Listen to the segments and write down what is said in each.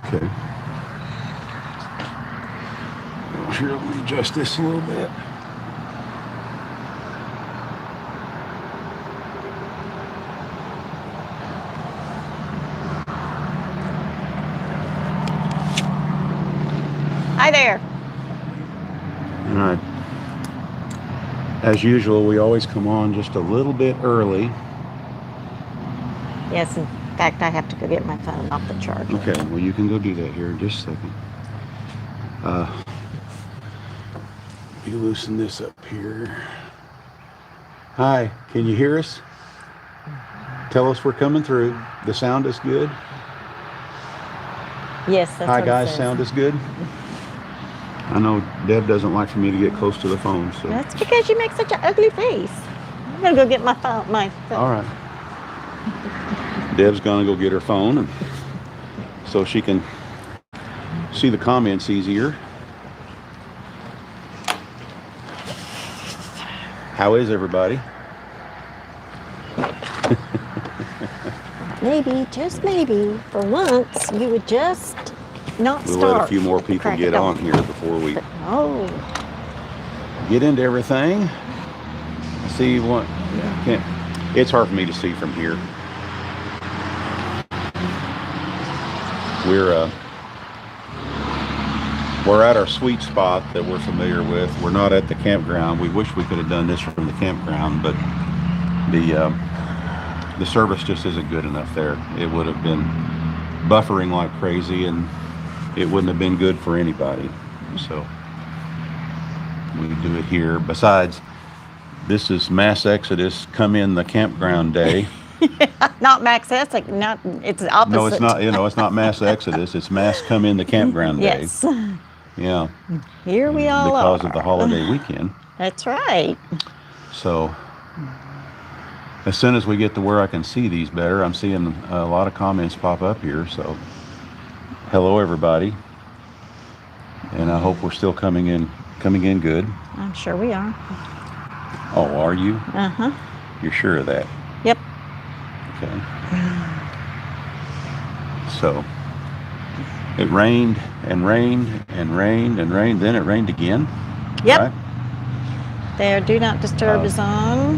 Okay. Here, let me adjust this a little bit. Hi there. All right. As usual, we always come on just a little bit early. Yes, in fact, I have to go get my phone off the charger. Okay, well, you can go do that here in just a second. You loosen this up here. Hi, can you hear us? Tell us we're coming through. The sound is good. Yes, that's Hi what guys, it says. sound is good. I know Deb doesn't like for me to get close to the phone, so. That's because you make such an ugly face. I'm gonna go get my phone. All right. Deb's gonna go get her phone, and so she can see the comments easier. How is everybody? Maybe, just maybe, for once, you would just not We'll start. let a few more people Crack get it on open. here before we But no. get into everything. See what? Can't. It's hard for me to see from here. We're at our sweet spot that we're familiar with. We're not at the campground. We wish we could have done this from the campground, but the service just isn't good enough there. It would have been buffering like crazy, and it wouldn't have been good for anybody. So we do it here. Besides, this is mass exodus, come in the campground day. Not max exodus, not, it's the opposite. No, it's not, it's not mass exodus, it's mass come in the campground day. Yes. Yeah. Here we all because are. of the holiday weekend. That's right. So as soon as we get to where I can see these better, I'm seeing a lot of comments pop up here. So hello everybody, and I hope we're still coming in good. I'm sure we are. Oh, are you? Uh-huh. You're sure of that? Yep. Okay. So it rained and rained and rained and rained, then it rained again. Yep. Right? Their do not disturb is on.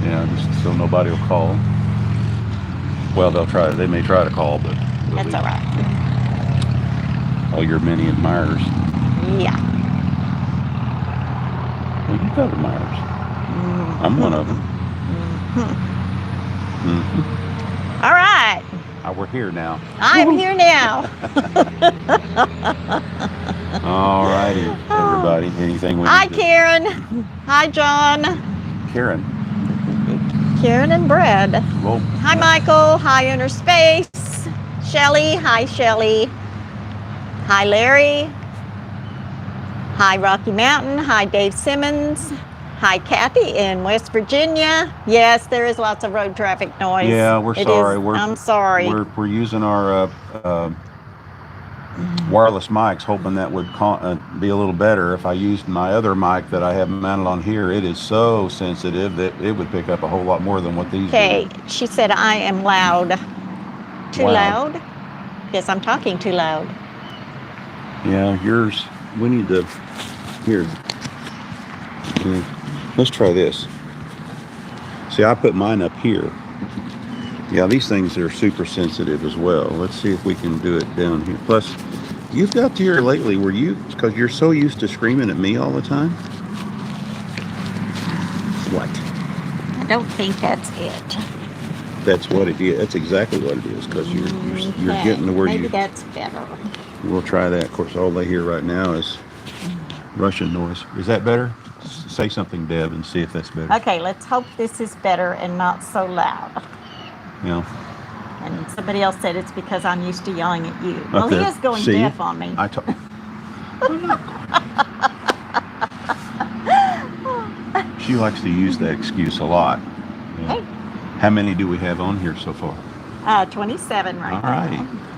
Yeah, just so nobody will call. Well, they may try to call, but That's all right. all your many admirers. Yeah. Well, you've got admirers. I'm one of them. Mm-hmm. All right. We're here now. I'm here now. All righty, everybody. Anything we Hi, need to- Karen. Hi, John. Karen. Karen and Brad. Well, Hi, Michael. Hi, Inner Space. Shelly. Hi, Shelly. Hi, Larry. Hi, Rocky Mountain. Hi, Dave Simmons. Hi, Kathy in West Virginia. Yes, there is lots of road traffic noise. Yeah, we're sorry. I'm sorry. We're using our wireless mics, hoping that would be a little better. If I used my other mic that I have mounted on here, it is so sensitive that it would pick up a whole lot more than what these Okay, do. she said I am loud. Too Loud. loud? Yes, I'm talking too loud. Yeah, yours. We need to. Here. Let's try this. See, I put mine up here. Yeah, these things are super sensitive as well. Let's see if we can do it down here. Plus, you've got to here lately where because you're so used to screaming at me all the time. What? I don't think that's it. That's what it is. That's exactly what it is, because you're getting to where Maybe that's better. We'll try that. Of course, all they hear right now is Russian noise. Is that better? Say something, Deb, and see if that's better. Okay, let's hope this is better and not so loud. Yeah. And somebody else said it's because I'm used to yelling at you. Well, Okay. he is going See? deaf on me. She likes to use that excuse a lot. Yeah. Hey. How many do we have on here so far? 27 right All now. righty.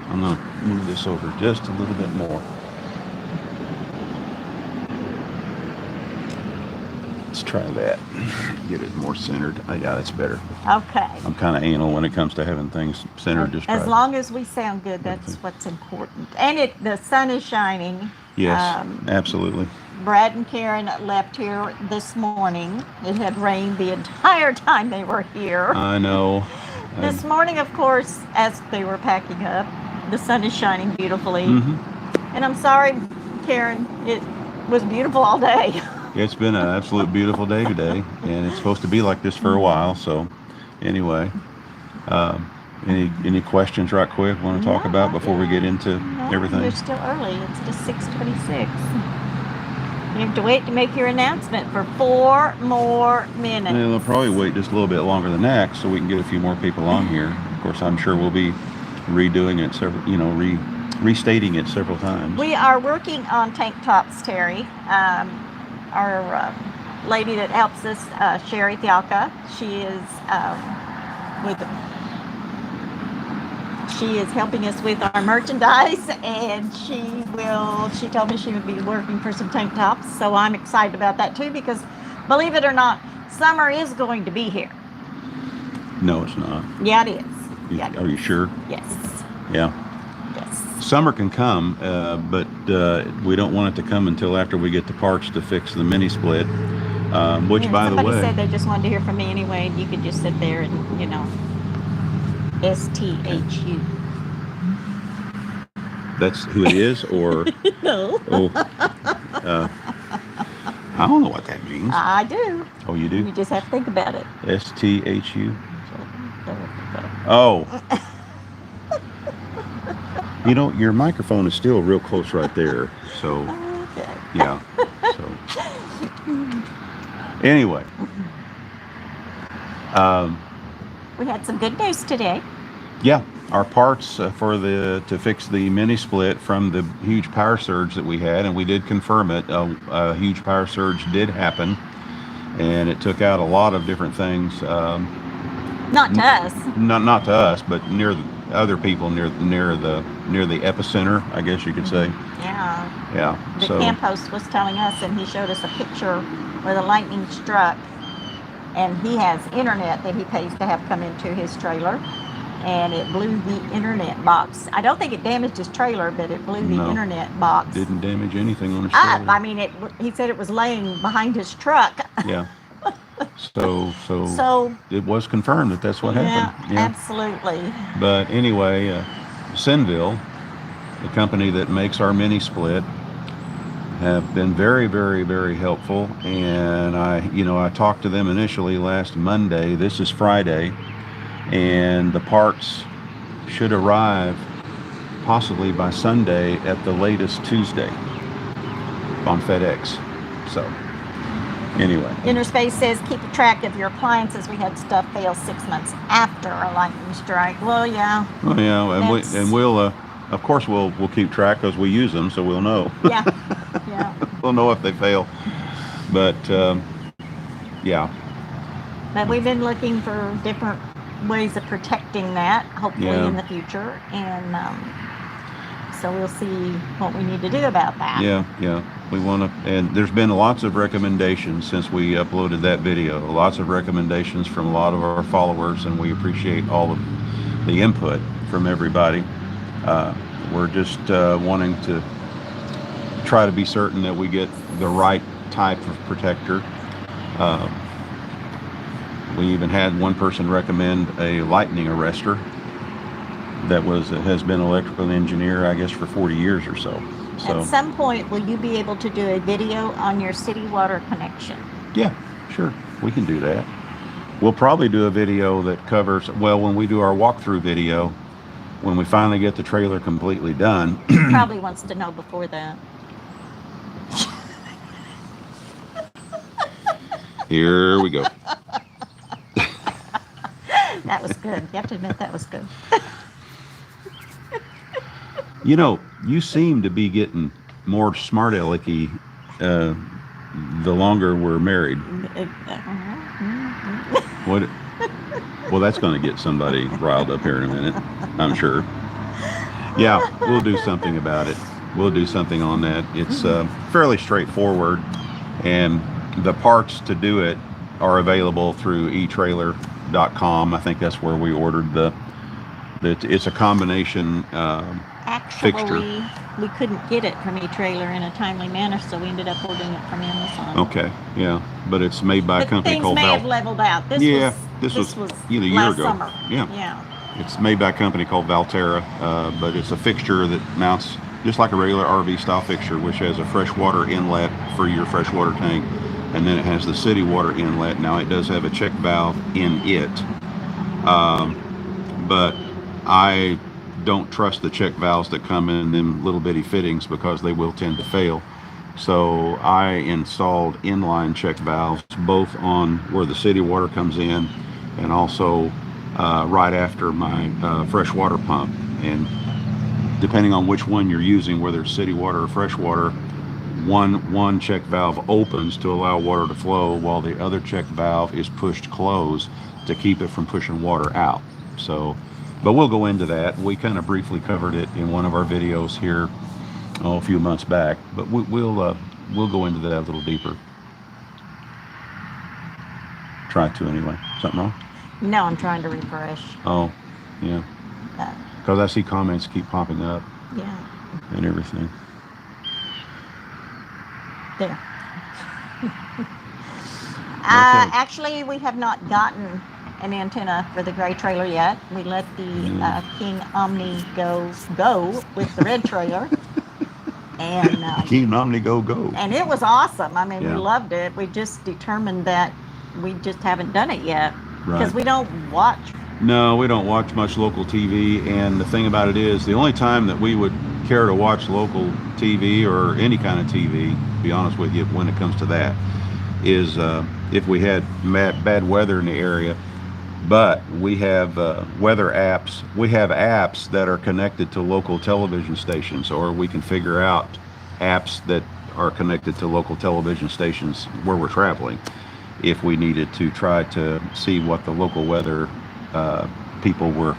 I'm going to move this over just a little bit more. Let's try that. Get it more centered. Yeah, that's better. Okay. I'm kind of anal when it comes to having things centered. Just as try long as we sound good, that's what's important. And the sun is shining. Yes, absolutely. Brad and Karen left here this morning. It had rained the entire time they were here. I know. This morning, of course, as they were packing up, the sun is shining beautifully. And I'm sorry, Karen, it was beautiful all day. It's been an absolute beautiful day today, and it's supposed to be like this for a while. So, anyway, any questions, right quick, want to talk about before we get into everything? We're still early. It's just 6:26. You have to wait to make your announcement for 4 more minutes. Yeah, we'll probably wait just a little bit longer than that, so we can get a few more people on here. Of course, I'm sure we'll be redoing it several, restating it several times. We are working on tank tops, Terry. Our lady that helps us, Sherry Thialka, she is helping us with our merchandise, and she told me she would be working for some tank tops, so I'm excited about that too, because believe it or not, summer is going to be here. No, it's not. Yeah, it is. Are you sure? Yes. Yeah. Yes. Summer can come, but we don't want it to come until after we get the parts to fix the mini split, which, by the way... Somebody said they just wanted to hear from me anyway, and you could just sit there and, STHU. That's who it is, or... No. Oh, I don't know what that means. I do. Oh, you do? You just have to think about it. STHU? Oh. Your microphone is still real close right there. So, Okay. yeah. So, anyway. We had some good news today. Yeah, our parts to fix the mini split from the huge power surge that we had, and we did confirm it. A huge power surge did happen, and it took out a lot of different things. Not to us. Not to us, but near other people near the epicenter, I guess you could say. Yeah. Yeah. The camp host was telling us, and he showed us a picture where the lightning struck, and he has internet that he pays to have come into his trailer, and it blew the internet box. I don't think it damaged his trailer, but it blew the internet box. Didn't damage anything on his trailer. I mean, he said it was laying behind his truck. Yeah. So it was confirmed that that's what happened. Yeah, absolutely. But anyway, Sinville, the company that makes our mini split, have been very, very, very helpful. And I talked to them initially last Monday. This is Friday, and the parts should arrive possibly by Sunday, at the latest Tuesday, on FedEx. So. Anyway. Interspace says keep a track of your appliances. We had stuff fail 6 months after a lightning strike. Well, yeah. Oh, yeah, and we'll of course we'll keep track because we use them, so we'll know. Yeah. Yeah. We'll know if they fail. But yeah. But we've been looking for different ways of protecting that, hopefully in the future, and so we'll see what we need to do about that. Yeah. We want to, and there's been lots of recommendations since we uploaded that video. Lots of recommendations from a lot of our followers, and we appreciate all of the input from everybody. We're just wanting to try to be certain that we get the right type of protector. We even had one person recommend a lightning arrestor that has been an electrical engineer, I guess, for 40 years or so. At some point, will you be able to do a video on your city water connection? Yeah, sure. We can do that. We'll probably do a video that covers, when we do our walkthrough video, when we finally get the trailer completely done. Probably wants to know before that. Here we go. That was good. You have to admit that was good. You seem to be getting more smart alecky the longer we're married. What? Well, that's going to get somebody riled up here in a minute, I'm sure. Yeah, we'll do something about it. We'll do something on that. It's fairly straightforward, and the parts to do it are available through eTrailer.com. I think that's where we ordered it's a combination fixture. Actually, we couldn't get it from eTrailer in a timely manner, so we ended up ordering it from Amazon. Okay, yeah, but it's made by a company called Things may have leveled out. This was either a year last ago. summer. Yeah. It's made by a company called Valterra, but it's a fixture that mounts just like a regular RV style fixture, which has a freshwater inlet for your freshwater tank, and then it has the city water inlet. Now it does have a check valve in it, but I don't trust the check valves that come in them little bitty fittings because they will tend to fail. So I installed inline check valves both on where the city water comes in and also right after my freshwater pump. And depending on which one you're using, whether it's city water or freshwater, one check valve opens to allow water to flow while the other check valve is pushed closed to keep it from pushing water out. So, but we'll go into that. We kind of briefly covered it in one of our videos here a few months back, but we'll go into that a little deeper. Try to anyway. Something wrong? No, I'm trying to refresh. Oh, yeah. Because I see comments keep popping up. Yeah. And everything. There. Actually, we have not gotten an antenna for the gray trailer yet. We let the King Omni go with the red trailer. And King Omni go. And it was awesome. I mean, Yeah. we loved it. We just determined that we just haven't done it yet. Right. Because we don't watch. No, we don't watch much local TV, and the thing about it is the only time that we would care to watch local TV or any kind of TV, to be honest with you, when it comes to that, is if we had bad weather in the area. But we have weather apps. We have apps that are connected to local television stations, or we can figure out apps that are connected to local television stations where we're traveling if we needed to try to see what the local weather people were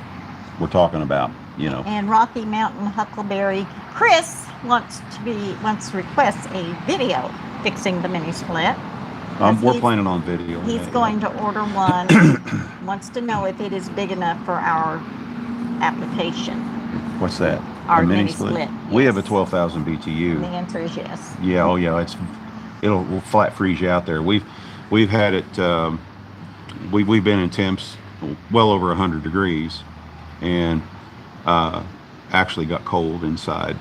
talking about, you know. And Rocky Mountain Huckleberry Chris requests a video fixing the mini split. We're planning on video. He's going to order one. Wants to know if it is big enough for our application. What's that? Our a mini split. We have a Yes. 12,000 BTU. And the answer is yes. Yeah, oh yeah, it'll flat freeze you out there. We've had it. We've been in temps well over 100 degrees, and actually got cold inside.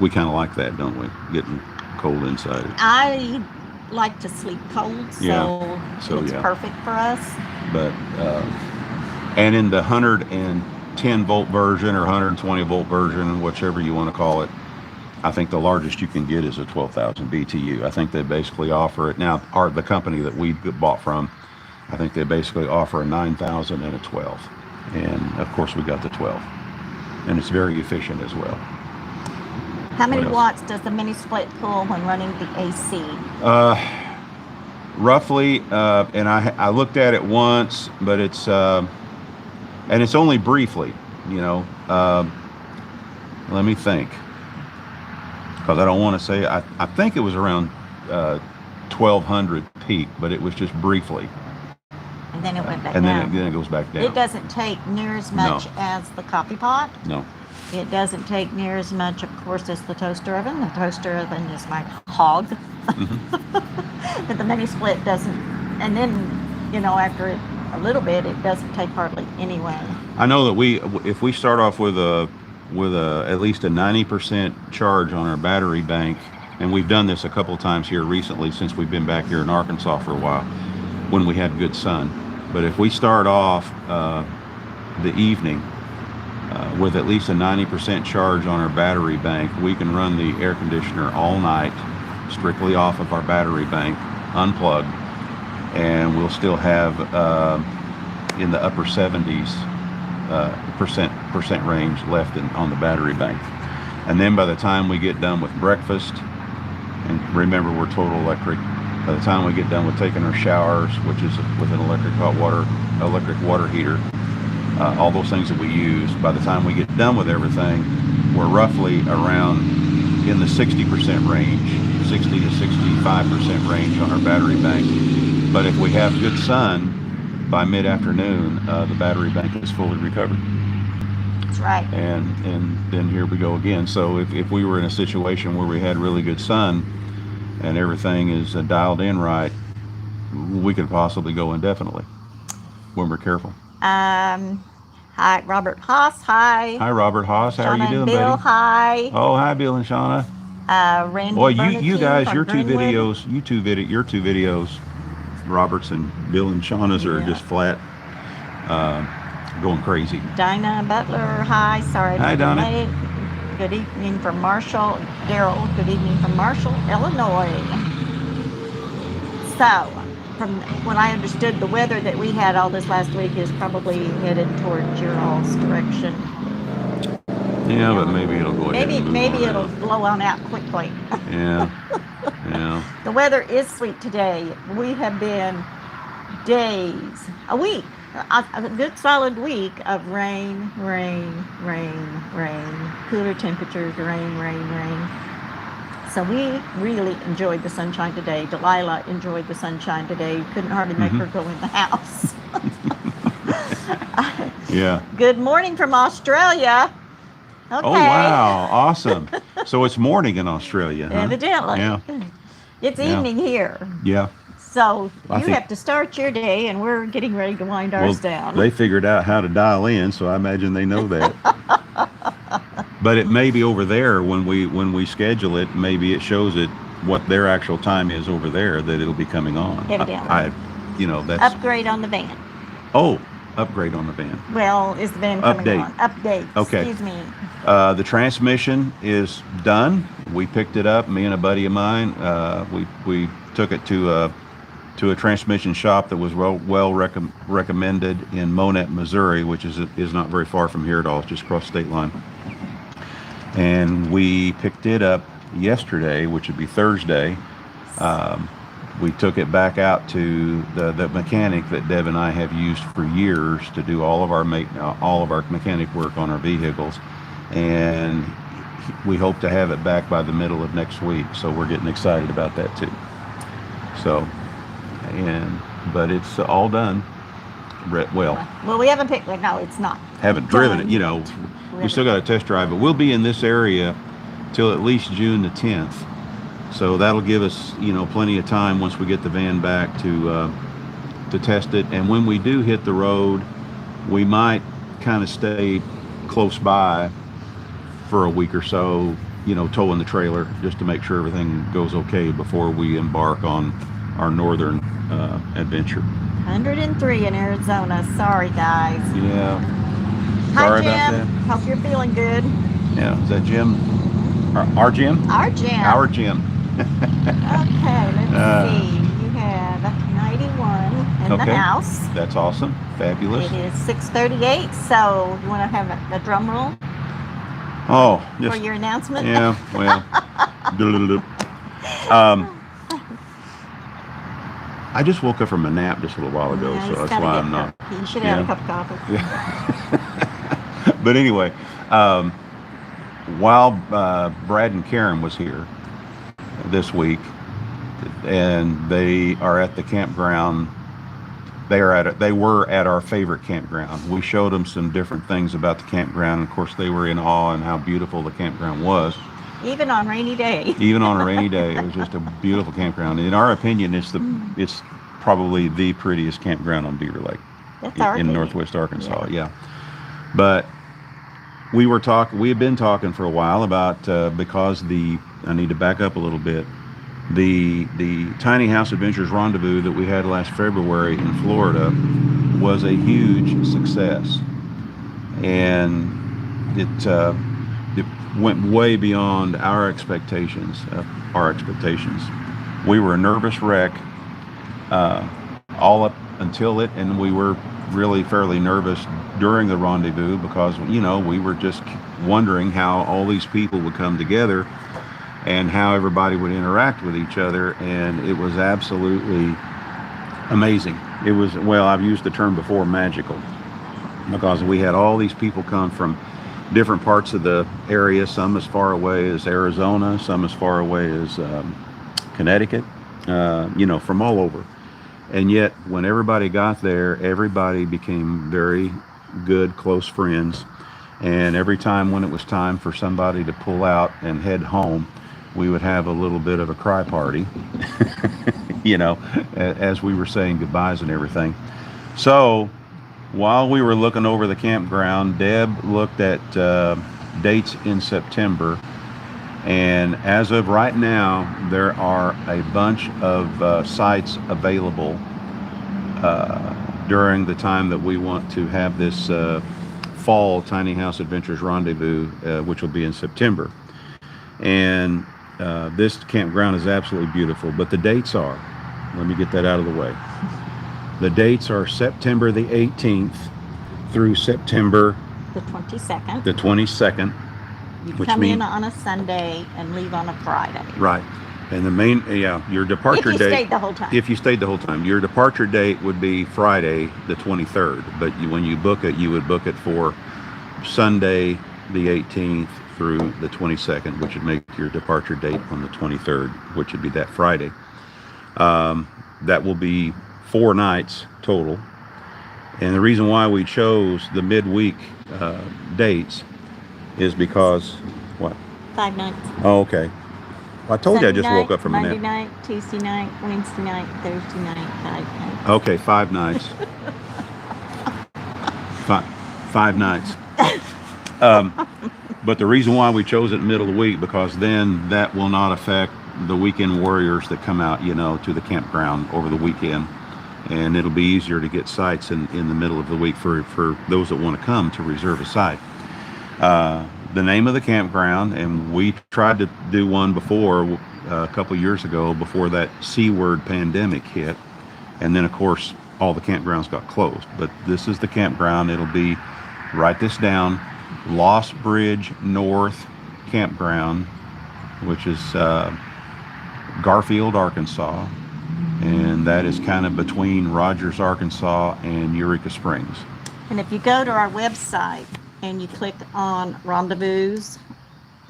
We kind of like that, don't we? Getting cold inside. I like to sleep cold, so it's perfect for us. But and in the 110 volt version or 120 volt version, whichever you want to call it, I think the largest you can get is a 12,000 BTU. I think they basically offer it now. The company that we bought from, I think they basically offer a 9,000 and a 12, and of course we got the 12, and it's very efficient as well. How many watts does the mini split pull when running the AC? Roughly, and I looked at it once, but it's and it's only briefly, you know. Let me think, because I don't want to say. I think it was around 1,200 peak, but it was just briefly. And then it went back and down. then it goes back down. It doesn't take near as much as the coffee pot. No. It doesn't take near as much, of course, as the toaster oven. The toaster oven is my hog. Mm-hmm. But the mini split doesn't. And then, you know, after a little bit, it doesn't take hardly anyway. I know that if we start off with at least a 90% charge on our battery bank, and we've done this a couple of times here recently since we've been back here in Arkansas for a while when we had good sun. But if we start off the evening with at least a 90% charge on our battery bank, we can run the air conditioner all night strictly off of our battery bank, unplugged, and we'll still have in the upper 70s percent range left on the battery bank. And then by the time we get done with breakfast, and remember we're total electric, by the time we get done with taking our showers, which is with an electric water heater, all those things that we use, by the time we get done with everything, we're roughly around in the 60% range 60 to 65% range on our battery bank. But if we have good sun by mid-afternoon, the battery bank is fully recovered. That's right. And then here we go again. So if we were in a situation where we had really good sun and everything is dialed in right, we could possibly go indefinitely when we're careful. Hi, Robert Haas. Hi. Hi, Robert Haas. How are you Shauna and doing, Bill. buddy? Hi. Oh, hi, Bill and Shauna. Randy. Boy, you Bernatine guys, from your two Greenwood. videos, your two videos, Roberts and Bill and Shauna's are Yeah. just flat, going crazy. Dinah Butler. Hi. Sorry Hi, to be Donna. late. Good evening from Marshall. Daryl. Good evening from Marshall, Illinois. So, from what I understood, the weather that we had all this last week is probably headed towards your all's direction. Yeah, but maybe it'll go ahead. Maybe it'll blow on out quickly. Yeah. Yeah. The weather is sweet today. We have been days, a week, a good solid week of rain, cooler temperatures, rain. So we really enjoyed the sunshine today. Delilah enjoyed the sunshine today. Couldn't hardly make her go in the house. Yeah. Good morning from Australia. Okay. Oh, wow. Awesome. So it's morning in Australia, huh? Evidently. Yeah. It's evening here. Yeah. So I you think- have to start your day, and we're getting ready to wind ours down. They figured out how to dial in, so I imagine they know that. But it may be over there when we schedule it. Maybe it shows it what their actual time is over there that it'll be coming on. Evidently. That's Upgrade on the van. upgrade on the van. Well, is the van coming Update. on? Update. Okay. Excuse me. The transmission is done. We picked it up. Me and a buddy of mine. We took it to a transmission shop that was recommended in Monette, Missouri, which is not very far from here at all. It's just across the state line. And we picked it up yesterday, which would be Thursday. We took it back out to the mechanic that Deb and I have used for years to do all of our mechanic work on our vehicles, and we hope to have it back by the middle of next week. So we're getting excited about that too. So, but it's all done. Well, we haven't picked it. No, it's not. haven't driven it. Done. We still got a test drive, but we'll be in this area till at least June the 10th. So that'll give us, plenty of time once we get the van back to test it. And when we do hit the road, we might kind of stay close by for a week or so, towing the trailer just to make sure everything goes okay before we embark on our northern adventure. 103 in Arizona. Sorry, guys. Yeah. Hi, Sorry Jim. about that. Hope you're feeling good. Yeah. Is that Jim? Our Jim? Our Jim. Our Jim. Okay, let's see. You have 91 in the Okay. house. That's awesome. Fabulous. It is 6:38. So you want to have a drum roll Oh, for just your announcement? yeah. Well, I just woke up from a nap just a little while ago, Yeah, so he's that's gotta why get I'm not. up. You should have Yeah. a cup of coffee. But anyway, while Brad and Karen was here this week, and they are at the campground. They were at our favorite campground. We showed them some different things about the campground. And of course, they were in awe and how beautiful the campground was. Even on rainy day. Even on a rainy day, it was just a beautiful campground. In our opinion, it's probably the prettiest campground on Beaver Lake That's our in opinion. Northwest Arkansas. Yeah. But we had been talking for a while about because I need to back up a little bit. The Tiny House Adventures Rendezvous that we had last February in Florida was a huge success, and it went way beyond our expectations. We were a nervous wreck all up until it, and we were really fairly nervous during the rendezvous because we were just wondering how all these people would come together and how everybody would interact with each other, and it was absolutely amazing. It was, well, I've used the term before, magical, because we had all these people come from different parts of the area, some as far away as Arizona, some as far away as Connecticut, from all over. And yet, when everybody got there, everybody became very good, close friends. And every time when it was time for somebody to pull out and head home, we would have a little bit of a cry party, as we were saying goodbyes and everything. So while we were looking over the campground, Deb looked at dates in September. And as of right now, there are a bunch of sites available during the time that we want to have this fall Tiny House Adventures Rendezvous, which will be in September. And this campground is absolutely beautiful, but the dates are, let me get that out of the way. The dates are September the 18th through September The 22nd. the 22nd. You which come mean- in on a Sunday and leave on a Friday. Right. And the main, your departure If you date. stayed the whole time. If you stayed the whole time. Your departure date would be Friday the 23rd, but when you book it, you would book it for Sunday the 18th through the 22nd, which would make your departure date on the 23rd, which would be that Friday. That will be 4 nights total. And the reason why we chose the midweek dates is because, what? 5 nights. Oh, okay. I told you I Sunday just woke night, up from a Monday nap. night, Tuesday night, Wednesday night, Thursday night, 5 nights. Okay, 5 nights. 5 nights. But the reason why we chose it in the middle of the week, because then that will not affect the weekend warriors that come out, to the campground over the weekend. And it'll be easier to get sites in the middle of the week for those that want to come to reserve a site. The name of the campground, and we tried to do one before a couple years ago before that C-word pandemic hit, and then of course all the campgrounds got closed. But this is the campground. It'll be, write this down, Lost Bridge North Campground, which is Garfield, Arkansas, and that is kind of between Rogers, Arkansas and Eureka Springs. And if you go to our website and you click on Rendezvous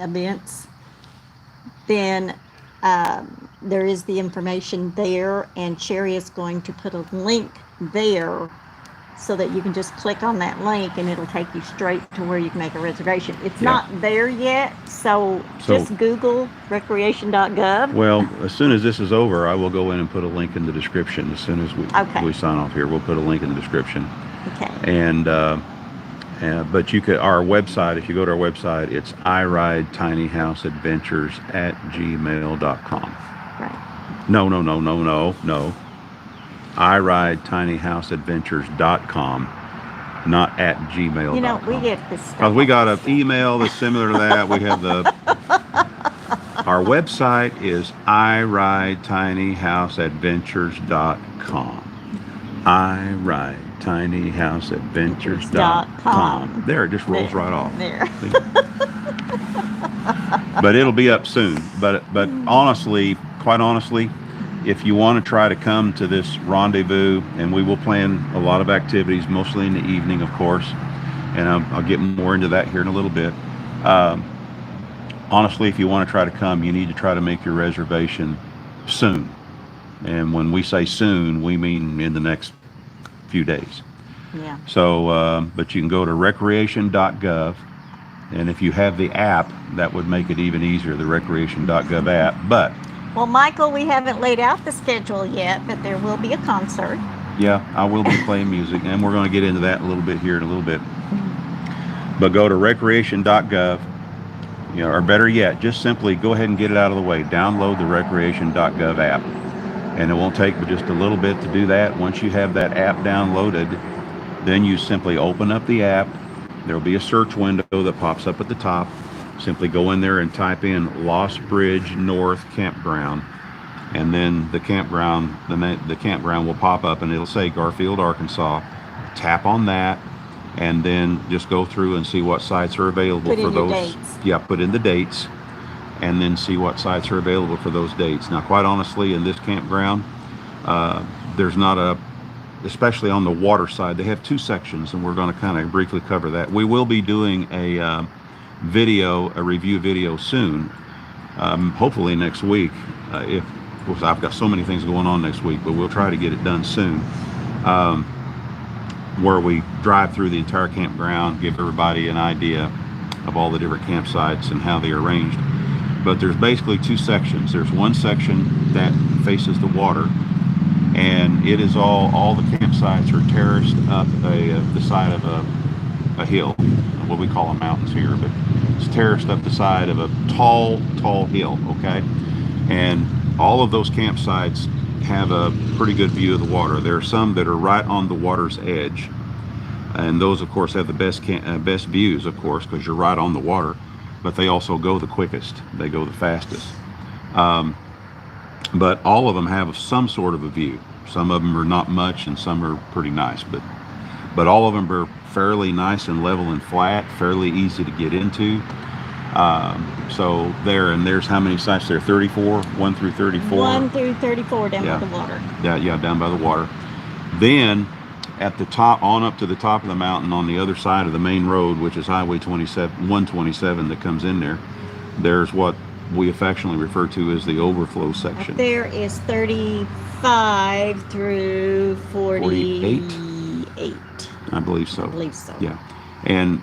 events, then there is the information there, and Sherry is going to put a link there so that you can just click on that link and it'll take you straight to where you can make a reservation. It's not there yet, so just Google recreation.gov. Well, as soon as this is over, I will go in and put a link in the description. As soon as we sign off here, we'll put a link in the description. Okay. And but you could, our website, if you go to our website, it's iridetinyhouseadventures@gmail.com. Right. No. iridetinyhouseadventures.com, not at gmail.com. We get this stuff. Because we got an email that's similar to that. We have our website is iridetinyhouseadventures.com. iridetinyhouseadventures.com. There, it just rolls right off. There. But it'll be up soon. But honestly, quite honestly, if you want to try to come to this rendezvous, and we will plan a lot of activities, mostly in the evening, of course, and I'll get more into that here in a little bit. Honestly, if you want to try to come, you need to try to make your reservation soon. And when we say soon, we mean in the next few days. Yeah. So, but you can go to recreation.gov, and if you have the app, that would make it even easier, the recreation.gov app. But well, Michael, we haven't laid out the schedule yet, but there will be a concert. yeah, I will be playing music, and we're going to get into that a little bit here in a little bit. But go to recreation.gov, or better yet, just simply go ahead and get it out of the way. Download the recreation.gov app, and it won't take but just a little bit to do that. Once you have that app downloaded, then you simply open up the app. There'll be a search window that pops up at the top. Simply go in there and type in Lost Bridge North Campground, and then the campground will pop up, and it'll say Garfield, Arkansas. Tap on that, and then just go through and see what sites are available for those. Dates. Yeah, put in the dates, and then see what sites are available for those dates. Now, quite honestly, in this campground, there's not especially on the water side, they have 2 sections, and we're going to kind of briefly cover that. We will be doing a review video soon, hopefully next week, Of course, I've got so many things going on next week, but we'll try to get it done soon. Where we drive through the entire campground, give everybody an idea of all the different campsites and how they're arranged. But there's basically two sections. There's one section that faces the water, and it is all the campsites are terraced up the side of a hill, what we call them mountains here, but it's terraced up the side of a tall hill, okay? And all of those campsites have a pretty good view of the water. There are some that are right on the water's edge, and those of course have the best views, of course, because you're right on the water, but they also go the quickest, they go the fastest. But all of them have some sort of a view. Some of them are not much and some are pretty nice, but all of them are fairly nice and level and flat, fairly easy to get into. So there's how many sites there? 34, 1 through 34. 1 through 34 down by the water. Yeah, down by the water. Then at the top, on up to the top of the mountain on the other side of the main road, which is Highway 127 that comes in there, there's what we affectionately refer to as the overflow section. Up there is 35 through 48. I believe so. Yeah. And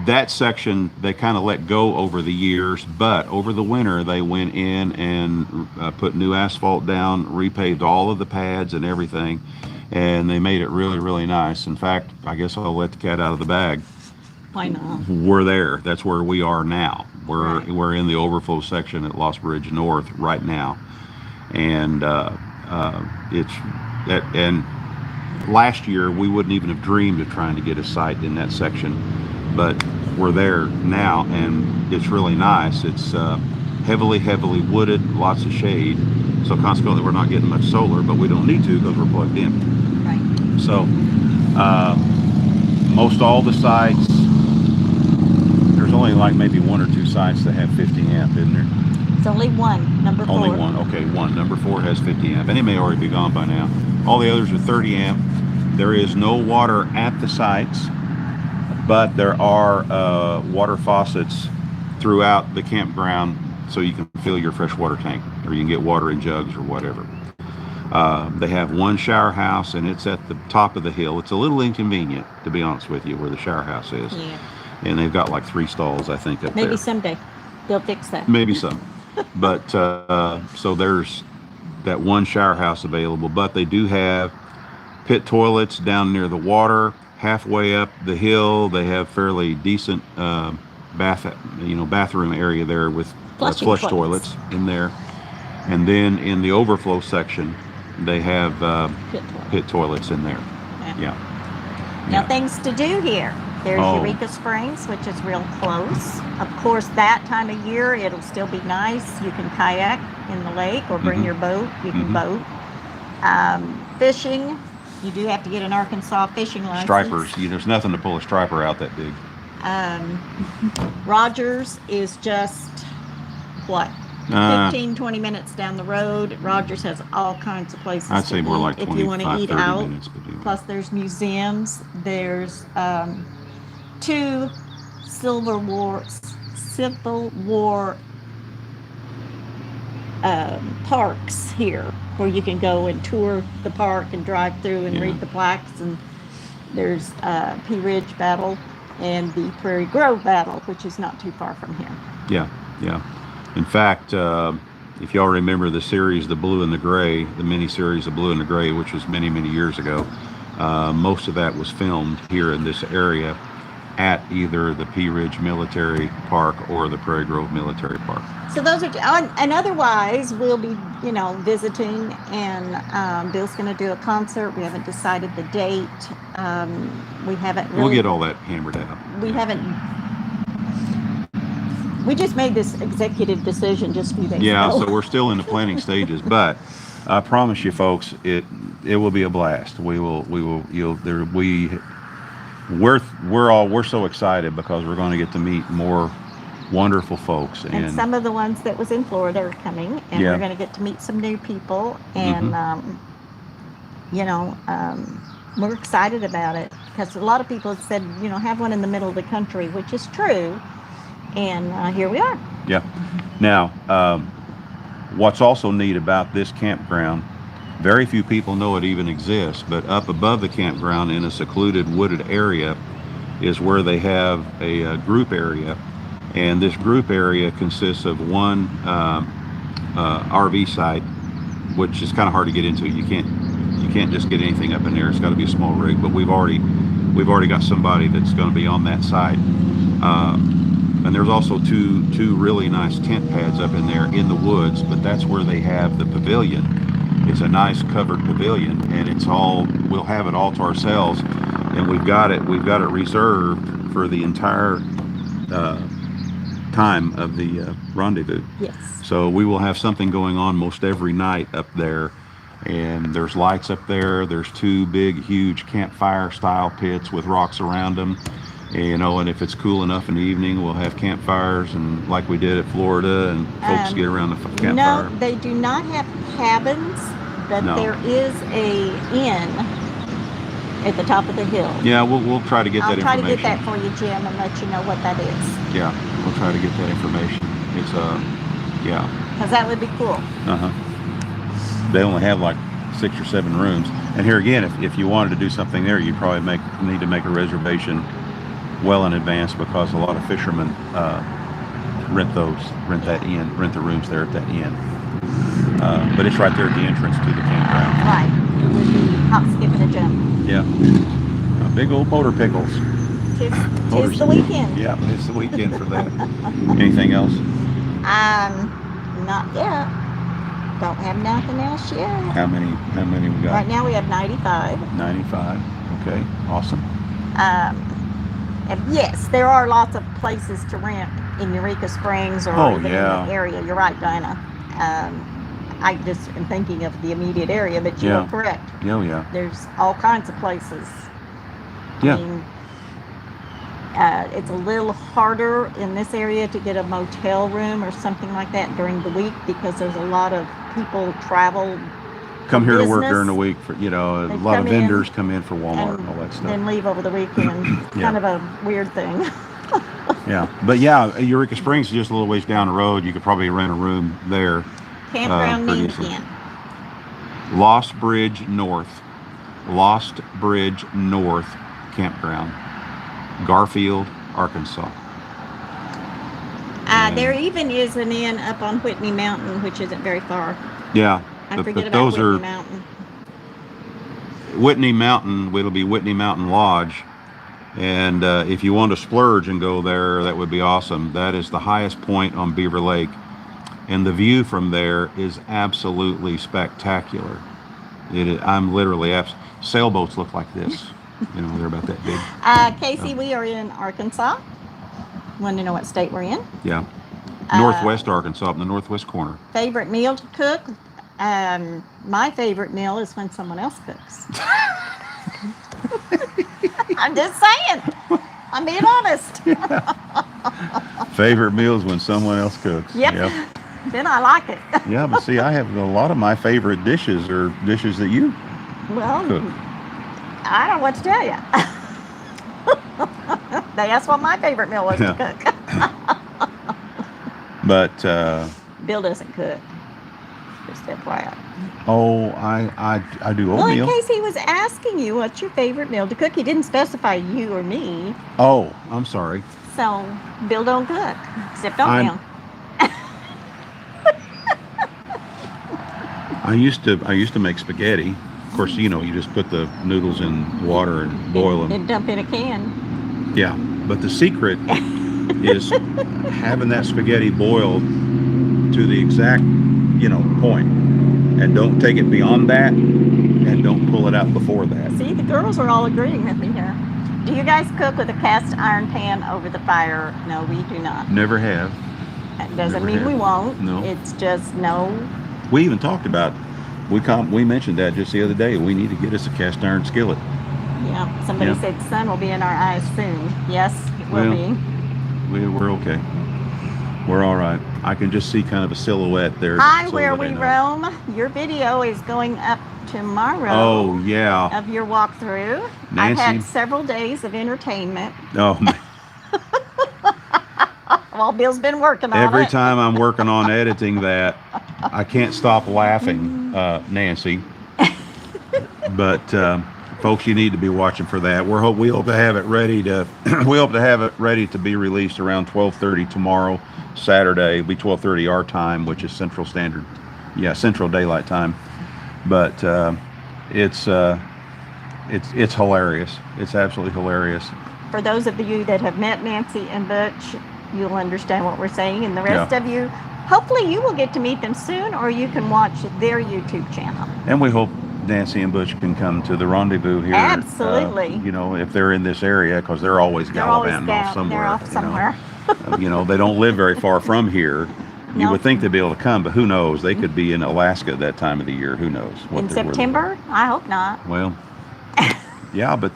that section they kind of let go over the years, but over the winter they went in and put new asphalt down, repaved all of the pads and everything, and they made it really, really nice. In fact, I guess I'll let the cat out of the bag. Why not? We're there. That's where we are now. Right. We're in the overflow section at Lost Bridge North right now, and it's that. And last year we wouldn't even have dreamed of trying to get a site in that section, but we're there now, and it's really nice. It's heavily wooded, lots of shade, so consequently we're not getting much solar, but we don't need to because we're plugged in. Right. So most all the sites, there's only like maybe 1 or 2 sites that have 50 amp, isn't there? It's only one, number 4. Only one, okay, one. Number 4 has 50 amp, and it may already be gone by now. All the others are 30 amp. There is no water at the sites, but there are water faucets throughout the campground, so you can fill your freshwater tank, or you can get water in jugs or whatever. They have one shower house, and it's at the top of the hill. It's a little inconvenient, to be honest with you, where the shower house is. Yeah. And they've got like 3 stalls, I think, up there. Maybe someday they'll fix that. Maybe some. But so there's that one shower house available, but they do have pit toilets down near the water. Halfway up the hill, they have fairly decent bathroom area there with flush toilets in there. And then in the overflow section, they have pit toilets in there. Yeah. Now, things to do here. There's Eureka Springs, which is real close. Of course, that time of year, it'll still be nice. You can kayak in the lake or bring your boat. You can boat. Fishing, you do have to get an Arkansas fishing license. Stripers, there's nothing to pull a striper out that big. Rogers is just, 15, 20 minutes down the road. Rogers has all kinds of places I'd say more like if you want to eat 30 out. minutes. Plus, there's museums. There's 2 Civil War parks here where you can go and tour the park and drive through and read the plaques. And there's Pea Ridge Battle and the Prairie Grove Battle, which is not too far from here. Yeah. In fact, if y'all remember the series, The Blue and the Gray, the mini-series, The Blue and the Gray, which was many, many years ago, most of that was filmed here in this area at either the Pea Ridge Military Park or the Prairie Grove Military Park. So those are, and otherwise we'll be, visiting, and Bill's going to do a concert. We haven't decided the date. We haven't really. We'll get all that hammered out. We haven't. We just made this executive decision just a few days ago. Yeah, so we're still in the planning stages, but I promise you, folks, it will be a blast. We're so excited because we're going to get to meet more wonderful folks, and some of the ones that was in Florida are coming, and we're going to get to meet some new people, and we're excited about it because a lot of people have said, have one in the middle of the country, which is true, and here we are. Yeah. Now, What's also neat about this campground, very few people know it even exists, but up above the campground in a secluded wooded area is where they have a group area. And this group area consists of one RV site, which is kind of hard to get into. You can't just get anything up in there. It's got to be a small rig. But we've already got somebody that's going to be on that site. And there's also two really nice tent pads up in there in the woods. But that's where they have the pavilion. It's a nice covered pavilion, and we'll have it all to ourselves. And we've got it reserved for the entire time of the rendezvous. Yes. So we will have something going on most every night up there, and there's lights up there. There's two big, huge campfire style pits with rocks around them. And if it's cool enough in the evening, we'll have campfires, and like we did at Florida, and folks get around the campfire. No, they do not have cabins, but there is a inn at the top of the hill. Yeah, we'll try to get that information. I'll try to get that for you, Jim, and let you know what that is. Yeah, we'll try to get that information. It's yeah. Because that would be cool. They only have like 6 or 7 rooms, and here again, if you wanted to do something there, you probably need to make a reservation well in advance, because a lot of fishermen rent the rooms there at that inn. But it's right there at the entrance to the campground. Right. It would be hop, skip, and a jump. Yeah. Big old motor pickles. Tis the weekend. Yeah, it's the weekend for that. Anything else? Not yet. Don't have nothing else yet. How many we got? Right now we have 95. 95. Okay, awesome. And yes, there are lots of places to rent in Eureka Springs or even in the area. You're right, Dinah. I just am thinking of the immediate area, but you are correct. Yeah. There's all kinds of places. Yeah. I mean, it's a little harder in this area to get a motel room or something like that during the week, because there's a lot of people come here to work during the week for, a lot of vendors come in for Walmart and all that stuff. Then leave over the weekend. Kind of a weird thing. Yeah. But Eureka Springs is just a little ways down the road. You could probably rent a room there. Campground Mean Lost Bridge North Campground, Garfield, Arkansas. There even is an inn up on Whitney Mountain, which isn't very far. Yeah. I forget about Whitney Mountain. Whitney Mountain, it'll be Whitney Mountain Lodge. And if you want to splurge and go there, that would be awesome. That is the highest point on Beaver Lake. And the view from there is absolutely spectacular. I'm literally sailboats look like this. They're about that big. Casey, we are in Arkansas. Want to know what state we're in? Yeah. Northwest Arkansas, up in the northwest corner. Favorite meal to cook? My favorite meal is when someone else cooks. I'm just saying. I'm being honest. Favorite meal is when someone else cooks. Yep. Then I like it. Yeah, but see, I have a lot of my favorite dishes are dishes that you cook. I don't know what to tell you. That's what my favorite meal was to cook. But Bill doesn't cook. Just FYI. Oh, I do oatmeal. Well, in case he was asking you what's your favorite meal to cook, he didn't specify you or me. Oh, I'm sorry. So Bill don't cook, except oatmeal. I used to make spaghetti. Of course, you just put the noodles in water and boil them. And dump in a can. Yeah, but the secret is having that spaghetti boiled to the exact, point. And don't take it beyond that, and don't pull it out before that. See, the girls are all agreeing with me here. Do you guys cook with a cast iron pan over the fire? No, we do not. Never have. That doesn't mean we won't. No. It's just no. We even talked about, we mentioned that just the other day. We need to get us a cast iron skillet. Yeah, somebody said the sun will be in our eyes soon. Yes, it will be. We're okay. We're all right. I can just see kind of a silhouette there. Hi, Where We Roam. Your video is going up tomorrow. Oh, yeah. Of your walkthrough. Nancy. I've had several days of entertainment. Oh, man. Well, Bill's been working on it. Every time I'm working on editing that, I can't stop laughing, Nancy. But folks, you need to be watching for that. We hope to have it ready to we hope to have it ready to be released around 12:30 tomorrow, Saturday. It'll be 12:30 our time, which is Central Daylight Time. But it's hilarious. It's absolutely hilarious. For those of you that have met Nancy and Butch, you'll understand what we're saying, and the rest of you, hopefully you will get to meet them soon, or you can watch their YouTube channel. And we hope Nancy and Butch can come to the Rendezvous here. Absolutely. If they're in this area, because they're always gallivanting off somewhere. They're off somewhere. They don't live very far from here. You would think they'd be able to come, but who knows? They could be in Alaska at that time of the year. Who knows? In September? I hope not. Well, yeah, but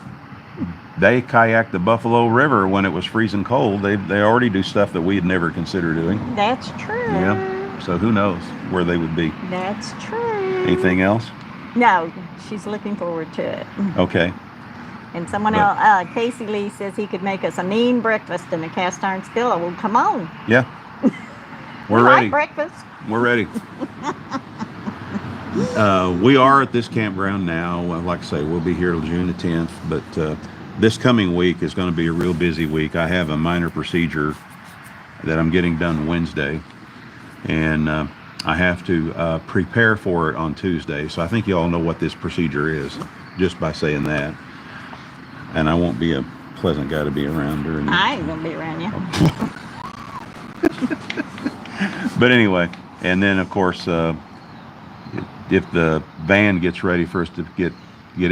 they kayaked the Buffalo River when it was freezing cold. They already do stuff that we'd never consider doing. That's true. Yeah. So who knows where they would be? That's true. Anything else? No, she's looking forward to it. Okay. And someone else, Casey Lee says he could make us a mean breakfast in a cast iron skillet. Well, come on. Yeah. We're We ready. like breakfast. We're ready. We are at this campground now. Well, like I say, we'll be here till June the 10th, but this coming week is going to be a real busy week. I have a minor procedure that I'm getting done Wednesday, and I have to prepare for it on Tuesday. So I think you all know what this procedure is just by saying that. And I won't be a pleasant guy to be around during I ain't going to be around you. But anyway, and then of course, if the van gets ready for us to get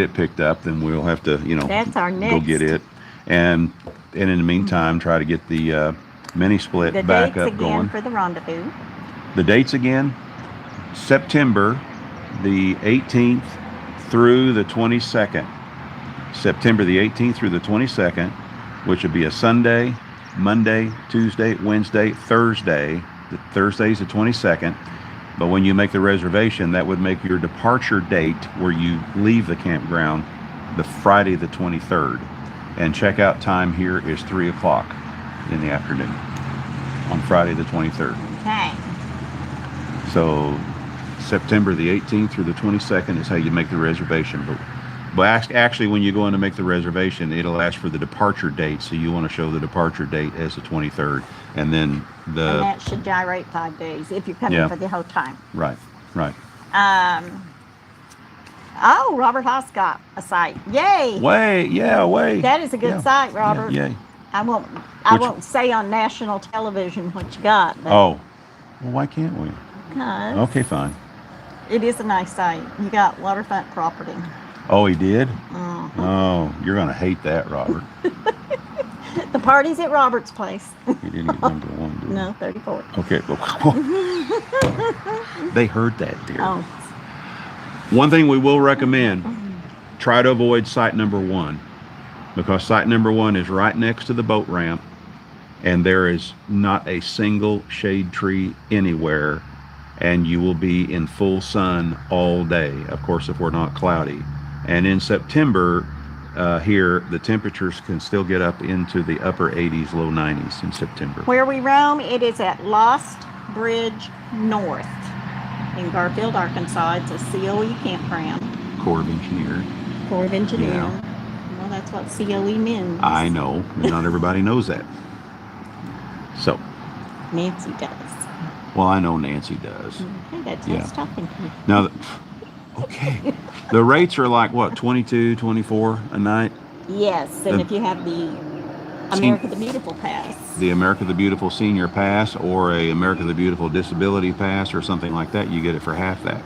it picked up, then we'll have to, That's our next. go get it. And in the meantime, try to get the mini split back up going. For the Rendezvous. The dates again, September the 18th through the 22nd. September the 18th through the 22nd, which would be a Sunday, Monday, Tuesday, Wednesday, Thursday. Thursday's the 22nd. But when you make the reservation, that would make your departure date where you leave the campground the Friday the 23rd. And checkout time here is 3 o'clock in the afternoon on Friday the 23rd. Okay. So September the 18th through the 22nd is how you make the reservation. But actually, when you go in to make the reservation, it'll ask for the departure date. So you want to show the departure date as the 23rd. And then And that should gyrate 5 days if you're coming for the whole time. Right. Oh, Robert Haas got a site. Yay! Way. That is a good site, Robert. Yay. I won't say on national television what you got. But Oh, well, why can't we? because Okay, fine. it is a nice site. You got waterfront property. Oh, he did? Mhm. Oh, you're going to hate that, Robert. The party's at Robert's place. He didn't get number one, did he? No, 34. Okay. They heard that, dear. Oh, One thing we will recommend, try to avoid site number 1, because site number 1 is right next to the boat ramp, and there is not a single shade tree anywhere, and you will be in full sun all day, of course, if we're not cloudy. And in September, here, the temperatures can still get up into the upper 80s, low 90s in September. where we roam, it is at Lost Bridge North in Garfield, Arkansas. It's a COE campground. Corps of Engineers. Corps of Engineers. Yeah. Well, that's what COE means. I know, but not everybody knows that. So, Nancy does. well, I know Nancy does. Okay, that's Yeah. what's talking to you. Now, okay. The rates are like, what, 22, 24 a night? Yes, and if you have the America the Beautiful Pass. The America the Beautiful Senior Pass or a America the Beautiful Disability Pass or something like that, you get it for half that.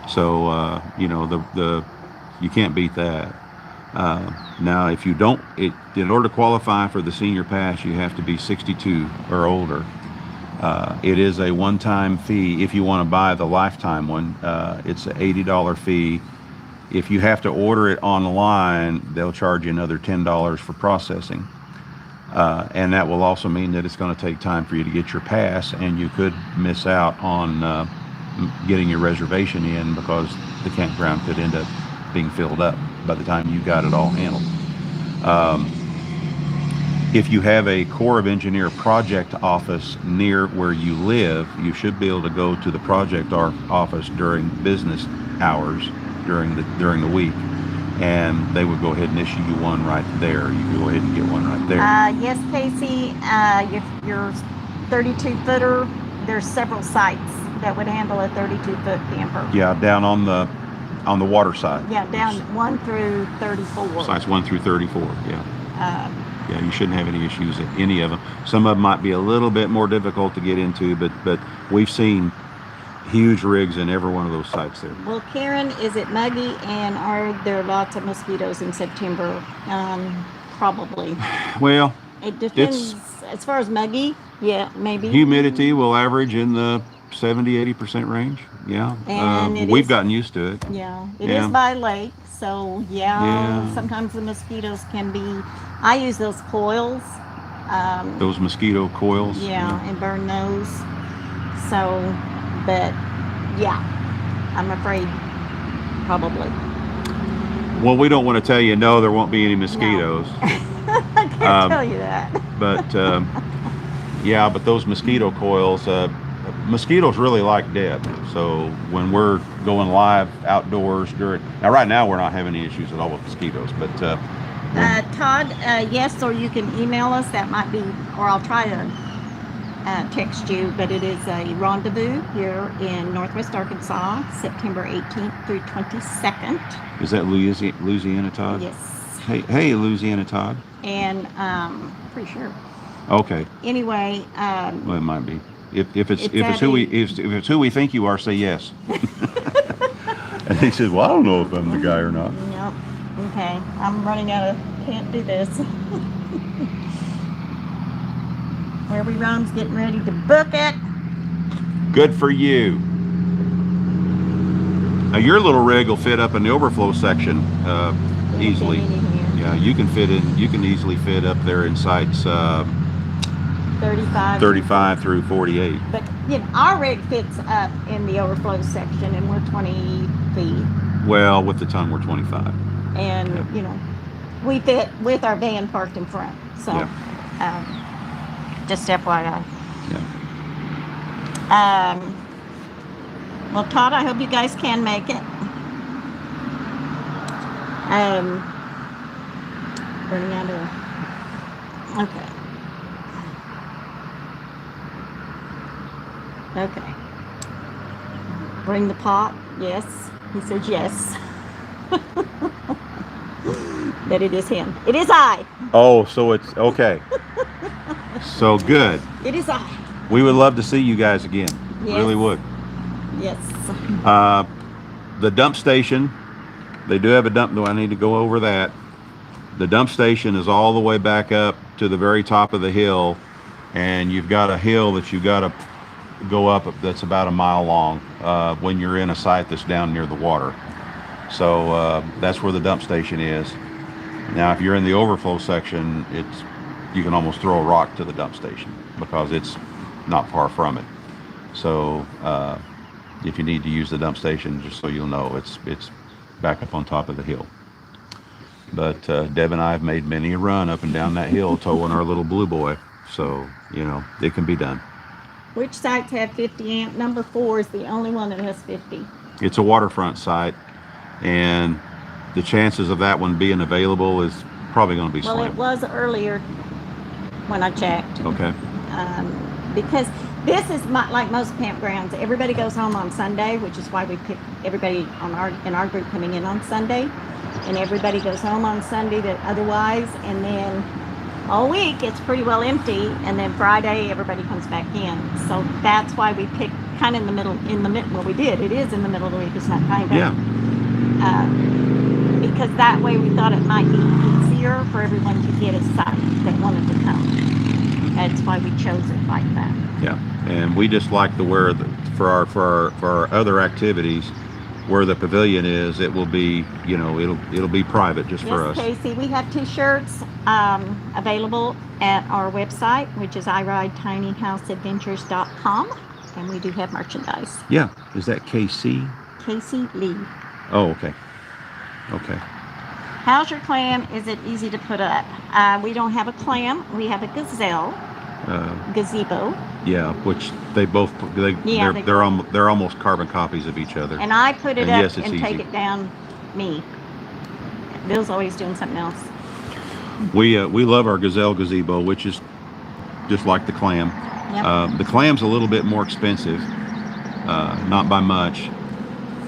So, you can't beat that. Now, if you don't, in order to qualify for the Senior Pass, you have to be 62 or older. It is a one-time fee. If you want to buy the lifetime one, it's an $80 fee. If you have to order it online, they'll charge you another $10 for processing. And that will also mean that it's going to take time for you to get your pass, and you could miss out on getting your reservation in because the campground could end up being filled up by the time you got it all handled. if you have a Corps of Engineer project office near where you live, you should be able to go to the project office during business hours during the week, and they would go ahead and issue you one right there. You can go ahead and get one right there. Yes, Casey, your 32-footer, there's several sites that would handle a 32-foot camper. Yeah, down on the water side. Yeah, down 1 through 34. Sites 1 through 34, yeah. Yeah, you shouldn't have any issues at any of them. Some of them might be a little bit more difficult to get into, but we've seen huge rigs in every one of those sites there. Well, Karen, is it muggy, and are there lots of mosquitoes in September? Probably. Well, it depends. As far as muggy, yeah, maybe. Humidity will average in the 70-80% range. Yeah, and we've gotten used to it. Yeah, it is by lake, so yeah, sometimes the mosquitoes can be. I use those coils. Those mosquito coils. Yeah, and burn those. So, but yeah, I'm afraid probably. Well, we don't want to tell you no, there won't be any mosquitoes. No. I can't tell you that. But yeah, but those mosquito coils, mosquitoes really like Deb. So when we're going live outdoors now right now we're not having any issues at all with mosquitoes, but Todd, yes, or you can email us. That might be, or I'll try to text you, but it is a rendezvous here in Northwest Arkansas, September 18th through 22nd. Is that Louisiana, Todd? Yes. Hey, Louisiana, Todd. And pretty sure. Okay. Anyway, well, it might be. If it's who we think you are, say yes. And he said, "Well, I don't know if I'm the guy or not." Yep. Okay. I'm running out of. Can't do this. Where we roam's getting ready to book it. Good for you. Now your little rig will fit up in the overflow section easily. Yeah, you can fit in. You can easily fit up there in sites 35 through 48. But you know, our rig fits up in the overflow section, and we're 20 feet. Well, with the tongue, we're 25. And you know, we fit with our van parked in front. So, just FYI. Yeah. Well, Todd, I hope you guys can make it. Running out of. Okay. Okay. Bring the pot. Yes. He says yes. That it is him. It is I. Oh, so it's okay. So good. It is I. We would love to see you guys again. Yes. Really would. Yes. The dump station, they do have a dump, though I need to go over that. The dump station is all the way back up to the very top of the hill, and you've got a hill that you've got to go up that's about a mile long when you're in a site that's down near the water. So that's where the dump station is. Now, if you're in the overflow section, you can almost throw a rock to the dump station because it's not far from it. So if you need to use the dump station, just so you'll know, it's back up on top of the hill. But Deb and I have made many a run up and down that hill towing our little blue boy. So, you know, it can be done. Which sites have 50 amp? Number 4 is the only one that has 50. It's a waterfront site, and the chances of that one being available is probably going to be slim. Well, it was earlier when I checked. Okay. Because this is like most campgrounds. Everybody goes home on Sunday, which is why we pick everybody in our group coming in on Sunday. And everybody goes home on Sunday otherwise, and then all week it's pretty well empty, and then Friday everybody comes back in. So that's why we picked kind of in the middle. Well, we did. It is in the middle of the week. It's not kind of. Yeah. Because that way we thought it might be easier for everyone to get a site that wanted to come. That's why we chose it like that. Yeah, and we just like to wear for our other activities. Where the pavilion is, it will be, you know, it'll be private just for us. Yes, Casey, we have t-shirts available at our website, which is iridetinyhouseadventures.com, and we do have merchandise. Yeah, is that KC? Casey Lee. Oh, okay. Okay. How's your clam? Is it easy to put up? We don't have a clam. We have a gazelle gazebo. Yeah, which they're almost carbon copies of each other. And I put it And up yes, it's and take easy. it down me. Bill's always doing something else. We love our gazelle gazebo, which is just like the clam. Yep. The clam's a little bit more expensive, not by much.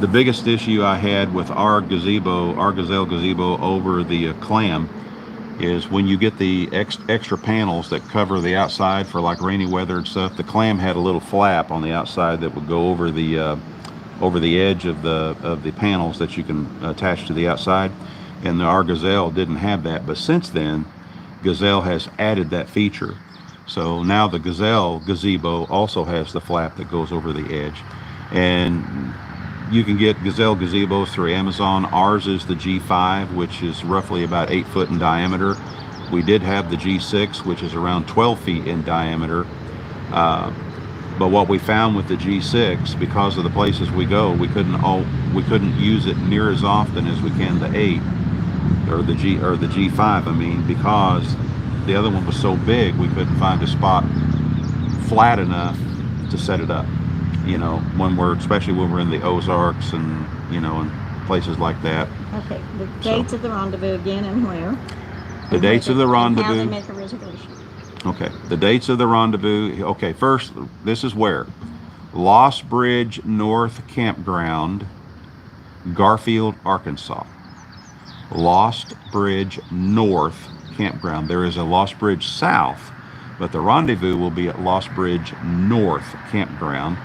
The biggest issue I had with our gazelle gazebo over the clam, is when you get the extra panels that cover the outside for like rainy weather and stuff. The clam had a little flap on the outside that would go over the edge of the panels that you can attach to the outside, and our gazelle didn't have that. But since then, Gazelle has added that feature. So now the Gazelle gazebo also has the flap that goes over the edge, and you can get Gazelle gazebos through Amazon. Ours is the G5, which is roughly about 8 foot in diameter. We did have the G6, which is around 12 feet in diameter. But what we found with the G6, because of the places we go, we couldn't use it near as often as we can the 8 or the G5. I mean, because the other one was so big, we couldn't find a spot flat enough to set it up. You know, especially when we're in the Ozarks and, and places like that. Okay, the dates of the rendezvous again and where? The dates of the rendezvous. How they make a reservation. Okay, the dates of the rendezvous. Okay, first, this is where. Lost Bridge North Campground, Garfield, Arkansas. Lost Bridge North Campground. There is a Lost Bridge South, but the rendezvous will be at Lost Bridge North Campground,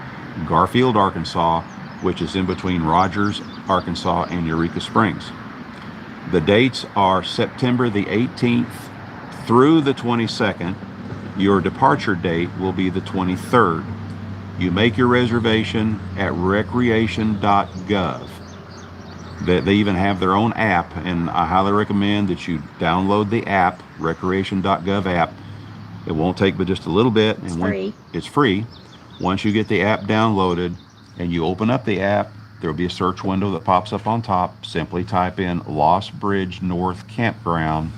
Garfield, Arkansas, which is in between Rogers, Arkansas, and Eureka Springs. The dates are September the 18th through the 22nd. Your departure date will be the 23rd. You make your reservation at recreation.gov. They even have their own app, and I highly recommend that you download the app, recreation.gov app. It won't take but just a little bit. It's free. It's free. Once you get the app downloaded and you open up the app, there will be a search window that pops up on top. Simply type in Lost Bridge North Campground,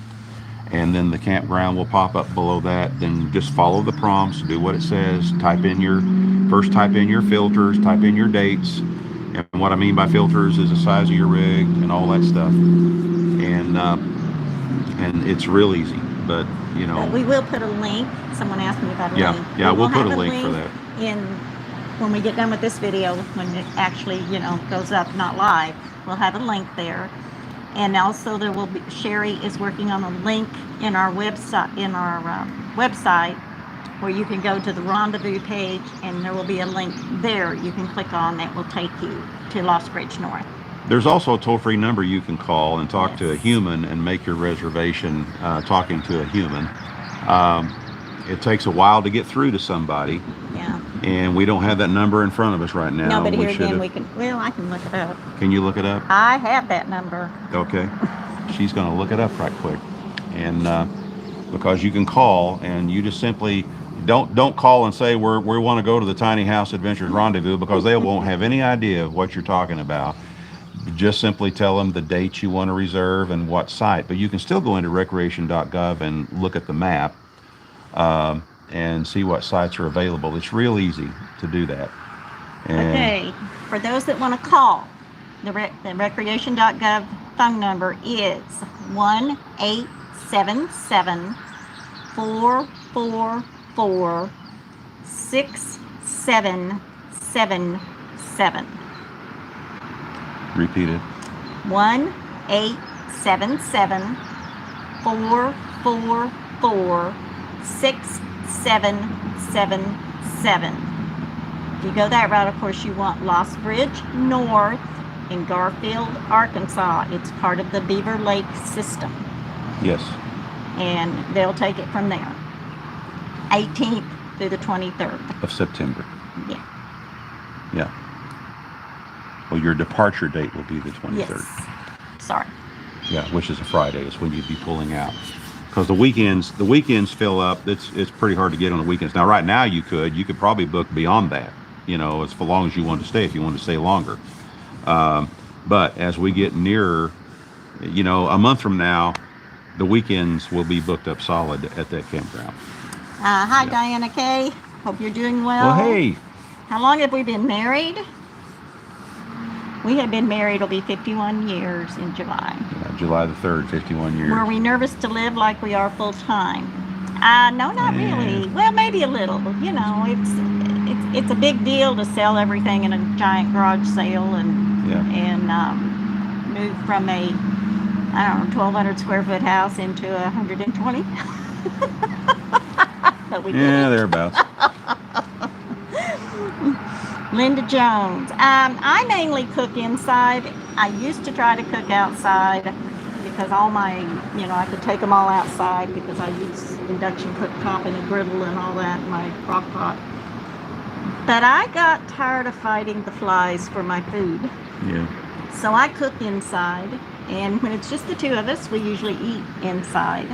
and then the campground will pop up below that. Then just follow the prompts, do what it says. Type in your filters, type in your dates. And what I mean by filters is the size of your rig and all that stuff. And it's real easy, but we will put a link. Someone asked me about a link. Yeah, we'll put a link for that. When we get done with this video, when it actually, goes up, not live, we'll have a link there. And also there will be, Sherry is working on a link in our website, where you can go to the rendezvous page, and there will be a link there you can click on that will take you to Lost Bridge North. There's also a toll-free number you can call and talk to a human and make your reservation talking to a human. It takes a while to get through to somebody. Yeah. And we don't have that number in front of us right now. No, but here again, I can look it up. Can you look it up? I have that number. Okay. She's going to look it up right quick. And because you can call, and you just simply don't call and say we want to go to the Tiny House Adventures Rendezvous, because they won't have any idea what you're talking about. Just simply tell them the date you want to reserve and what site. But you can still go into recreation.gov and look at the map and see what sites are available. It's real easy to do that. Okay, for those that want to call, the recreation.gov phone number is 1-877-444-6777. Repeat it. 1-877-444-6777. If you go that route, of course, you want Lost Bridge North in Garfield, Arkansas. It's part of the Beaver Lake system. Yes. And they'll take it from there. 18th through the 23rd. Of September. Yeah. Yeah. Well, your departure date will be the 23rd. Yes. Sorry. Yeah, which is a Friday. Is when you'd be pulling out. Because the weekends fill up. It's pretty hard to get on the weekends. Now, right now you could probably book beyond that. As for long as you want to stay, if you want to stay longer. But as we get nearer you know, a month from now, the weekends will be booked up solid at that campground. Hi, Yeah. Diana Kay. Hope you're doing well. Well, hey, How long have we been married? We have been married, it'll be 51 years in July. July the 3rd, 51 years. Were we nervous to live like we are full time? No, not really. Well, maybe a little. You know, it's a big deal to sell everything in a giant garage sale and move from a, I don't know, 1,200 square foot house into 120. But we did it. Thereabouts. Linda Jones. I mainly cook inside. I used to try to cook outside because all my, you know, I could take them all outside because I use induction cooktop and a griddle and all that in my crock pot. But I got tired of fighting the flies for my food. Yeah. So I cook inside, and when it's just the two of us, we usually eat inside.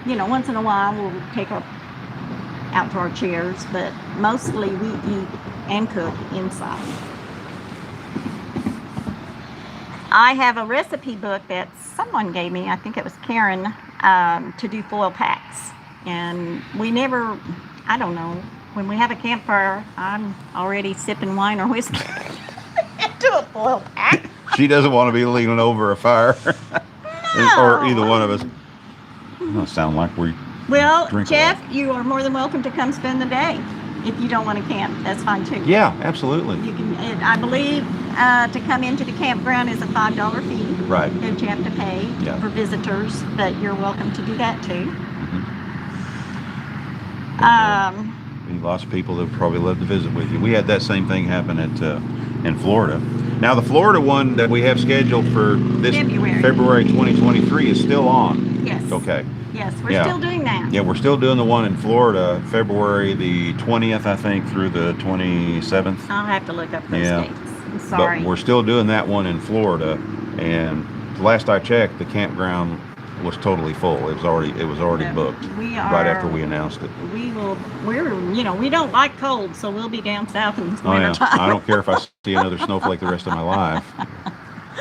You know, once in a while we'll take our outdoor chairs, but mostly we eat and cook inside. I have a recipe book that someone gave me, I think it was Karen, to do foil packs. And we never, I don't know, when we have a campfire, I'm already sipping wine or whiskey into a foil pack. She doesn't want to be leaning over a fire. No. Or either one of us. Doesn't sound like we Well, drink a Jeff, lot. you are more than welcome to come spend the day. If you don't want to camp, that's fine too. Yeah, absolutely. You can. I believe to come into the campground is a $5 fee Right. that you have to pay Yeah. for visitors, but you're welcome to do that too. Lots of people that would probably love to visit with you. We had that same thing happen at in Florida. Now the Florida one that we have scheduled for this February 2023 is still on. Yes. Okay. Yes, we're still doing that. Yeah, we're still doing the one in Florida, February the 20th, I think, through the 27th. I'll have to look up those dates. I'm sorry. But we're still doing that one in Florida, and last I checked, the campground was totally full. It was already booked right after we announced it. We don't like cold, so we'll be down south in the wintertime. I don't care if I see another snowflake the rest of my life.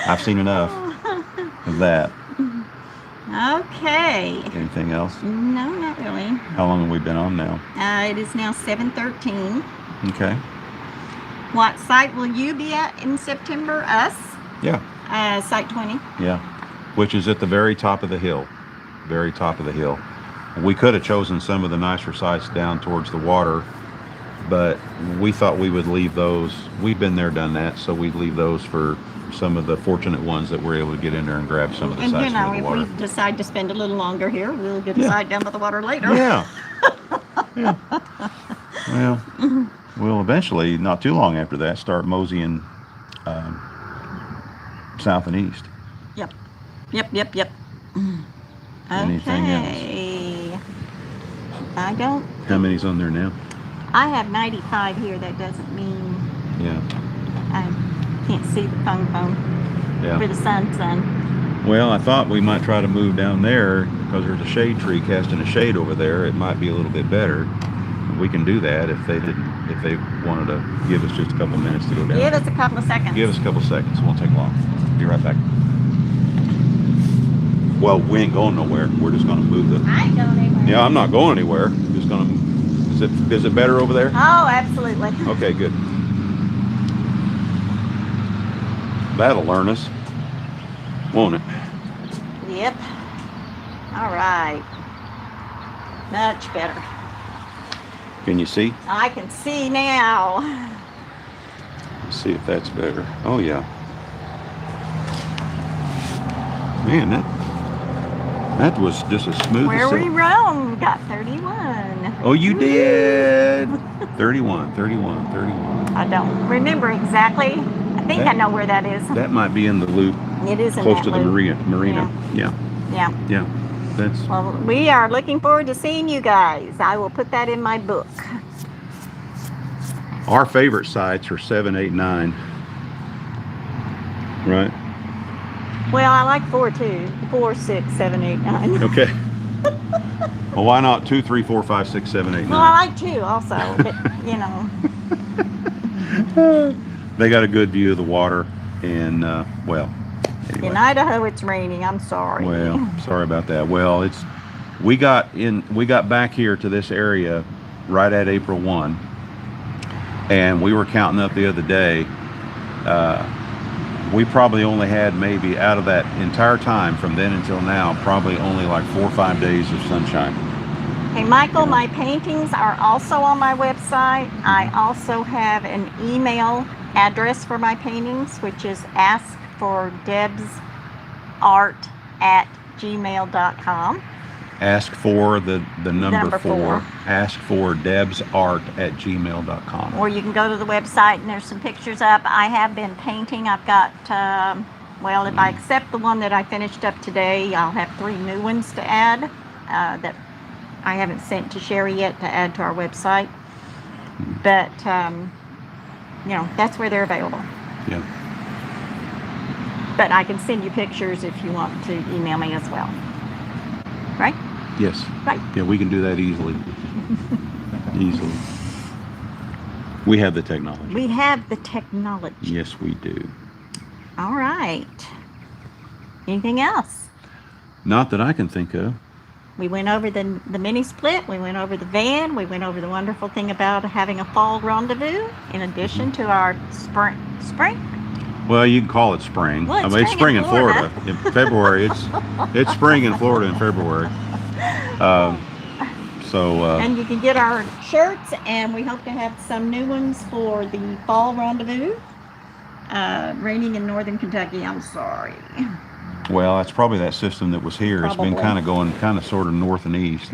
I've seen enough of that. Okay. Anything else? No, not really. How long have we been on now? It is now 7:13. Okay. What site will you be at in September? Us? Yeah. Site 20. Yeah. Which is at the very top of the hill. Very top of the hill. We could have chosen some of the nicer sites down towards the water, but we thought we would leave those. We've been there, done that, so we'd leave those for some of the fortunate ones that were able to get in there and grab some of the sites near the water. If we decide to spend a little longer here, we'll get a site down by the water later. Yeah. Yeah. Well, we'll eventually, not too long after that, start moseying south and east. Yep. Anything Okay. I don't. How many's on there now? I have 95 here. That doesn't mean Yeah. I can't see the phone Yeah. for the sun. Well, I thought we might try to move down there because there's a shade tree casting a shade over there. It might be a little bit better. We can do that if they wanted to give us just a couple minutes to go down. Give us a couple of seconds. Give us a couple seconds. It won't take long. Be right back. Well, we ain't going nowhere. We're just going to move the. I ain't going anywhere. Yeah, I'm not going anywhere. Just going to. Is it better over there? Oh, absolutely. Okay, good. That'll learn us, won't it? Yep. All right. Much better. Can you see? I can see now. Let's see if that's better. Oh yeah. Man, that was just as smooth Where as we silk. roam got 31. Oh, you did. 31. I don't remember exactly. I think I know where that is. That might be in the loop. It is in close that to the loop. marina. Yeah. Yeah. That's. Well, we are looking forward to seeing you guys. I will put that in my book. Our favorite sites are 7, 8, 9. Right. Well, I like 4 too. 4, 6, 7, 8, 9. Okay. Well, why not 2, 3, 4, 5, 6, 7, 8, 9? Well, I like 2 also, but you know. They got a good view of the water, and well, Anyway. In Idaho, it's raining. I'm sorry. Well, sorry about that. Well, we got back here to this area right at April 1, and we were counting up the other day. We probably only had, maybe out of that entire time from then until now, probably only like 4 or 5 days of sunshine. Hey, Michael, my paintings are also on my website. I also have an email address for my paintings, which is askfordebsart@gmail.com. Ask for the number Number 4. Ask for debsart@gmail.com. Or you can go to the website and there's some pictures up. I have been painting. I've got, well, if I accept the one that I finished up today, I'll have 3 new ones to add that I haven't sent to Sherry yet to add to our website. But, you know, that's where they're available. Yeah. But I can send you pictures if you want to email me as well. Right? Yes. Right. Yeah, we can do that easily. Easily. We have the technology. We have the technology. Yes, we do. All right. Anything else? Not that I can think of. We went over the mini split. We went over the van. We went over the wonderful thing about having a fall rendezvous in addition to our spring. Well, you can call it spring. Well, it's spring in Florida. In February, it's spring in Florida in February. And you can get our shirts, and we hope to have some new ones for the fall rendezvous. Raining in northern Kentucky. I'm sorry. Well, that's probably that system that was here. Probably. It's been kind of going sort of northeast.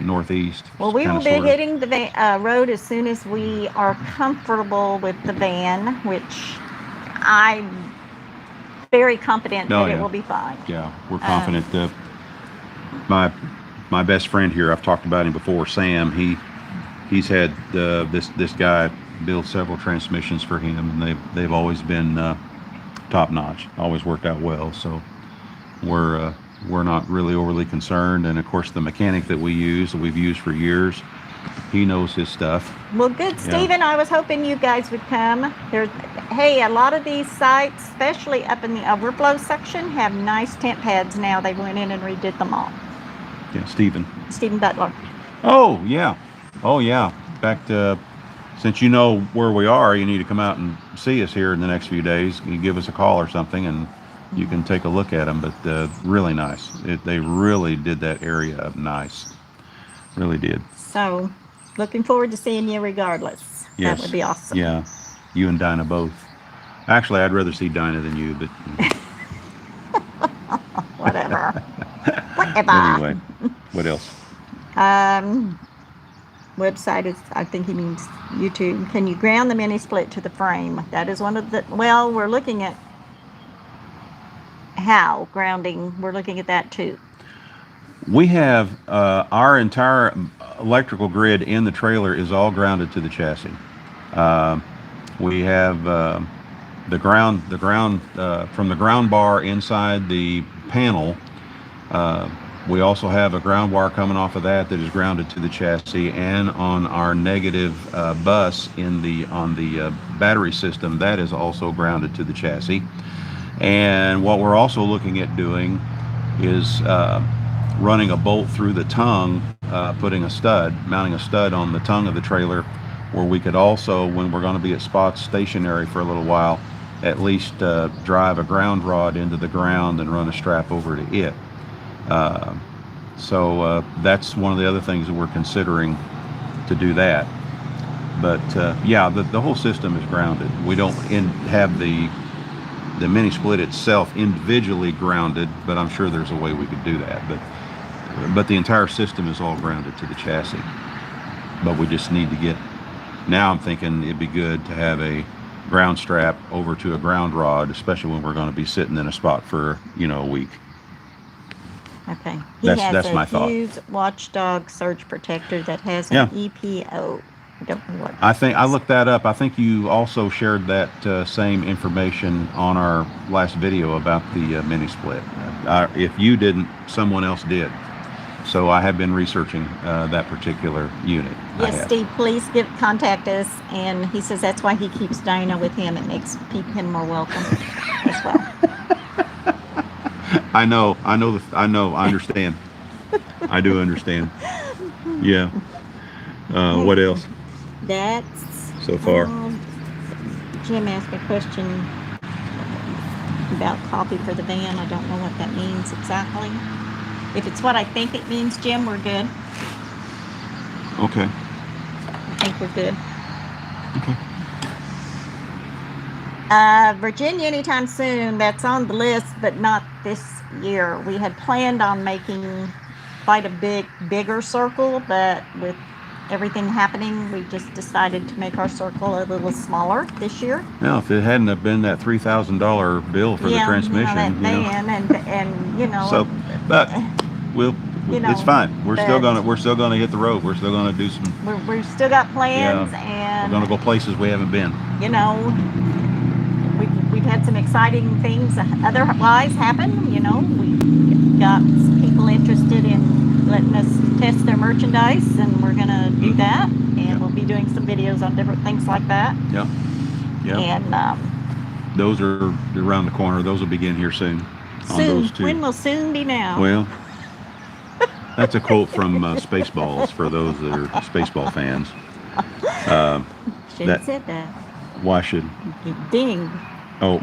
Well, we will be hitting the road as soon as we are comfortable with the van, which I'm very confident that it will be fine. Yeah, we're confident. My best friend here, I've talked about him before, Sam. He's had this guy build several transmissions for him, and they've always been top notch. Always worked out well. So we're not really overly concerned. And of course, the mechanic that we've used for years, he knows his stuff. Well, good, Stephen. I was hoping you guys would come. Hey, a lot of these sites, especially up in the overflow section, have nice tent pads now. They went in and redid them all. Yeah, Stephen Butler. Oh yeah. Back to, since you know where we are, you need to come out and see us here in the next few days. You give us a call or something, and you can take a look at them. But really nice. They really did that area up nice. Really did. So, looking forward to seeing you regardless. Yes. That would be awesome. Yeah, you and Dinah both. Actually, I'd rather see Dinah than you, but Whatever. anyway, what else? Website is, I think he means YouTube. Can you ground the mini split to the frame? That is one of the, well, we're looking at how grounding, we're looking at that too. We have our entire electrical grid in the trailer is all grounded to the chassis. We have the ground from the ground bar inside the panel. We also have a ground wire coming off of that is grounded to the chassis, and on our negative bus on the battery system, that is also grounded to the chassis. And what we're also looking at doing is running a bolt through the tongue, mounting a stud on the tongue of the trailer, where we could also, when we're going to be at spots stationary for a little while, at least drive a ground rod into the ground and run a strap over to it. So that's one of the other things that we're considering to do that. But yeah, the whole system is grounded. We don't have the mini split itself individually grounded, but I'm sure there's a way we could do that. But the entire system is all grounded to the chassis. But we just need to get, now I'm thinking it'd be good to have a ground strap over to a ground rod, especially when we're going to be sitting in a spot for, a week. Okay. That's my thought. He has a huge watchdog surge protector that has an EPO. I don't know what. I looked that up. I think you also shared that same information on our last video about the mini split. If you didn't, someone else did. So I have been researching that particular unit. Yes, Steve, please contact us. And he says that's why he keeps Dinah with him. It makes him more welcome as well. I know, I understand. I do understand. Yeah. What else That's so far? Jim asked me a question about coffee for the van. I don't know what that means exactly. If it's what I think it means, Jim, we're good. Okay. I think we're good. Okay. Virginia anytime soon. That's on the list, but not this year. We had planned on making quite a bigger circle, but with everything happening, we just decided to make our circle a little smaller this year. Now, if it hadn't have been that $3,000 bill for the transmission, that van, and So, but we'll, it's fine. We're still gonna hit the road. We're still gonna do some. We've still got plans, and we're gonna go places we haven't been. We've had some exciting things otherwise happen. We got some people interested in letting us test their merchandise, and we're gonna do that, and we'll be doing some videos on different things like that. Yeah. And those are around the corner. Those will begin here soon. On those two. When will soon be now? Well, that's a quote from Spaceballs for those that are Spaceball fans. Shouldn't have said that. Why should? Ding. Oh,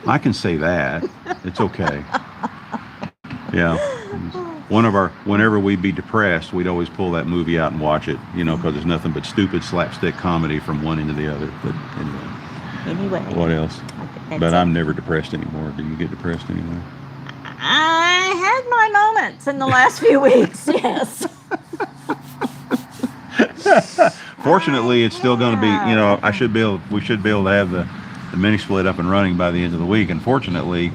I can say that. It's okay. Yeah. Whenever we'd be depressed, we'd always pull that movie out and watch it, because there's nothing but stupid slapstick comedy from one end to the other. But anyway. What else? But I'm never depressed anymore. Do you get depressed anymore? I had my moments in the last few weeks, yes. Fortunately, it's still going to be, we should be able to have the mini split up and running by the end of the week. And fortunately,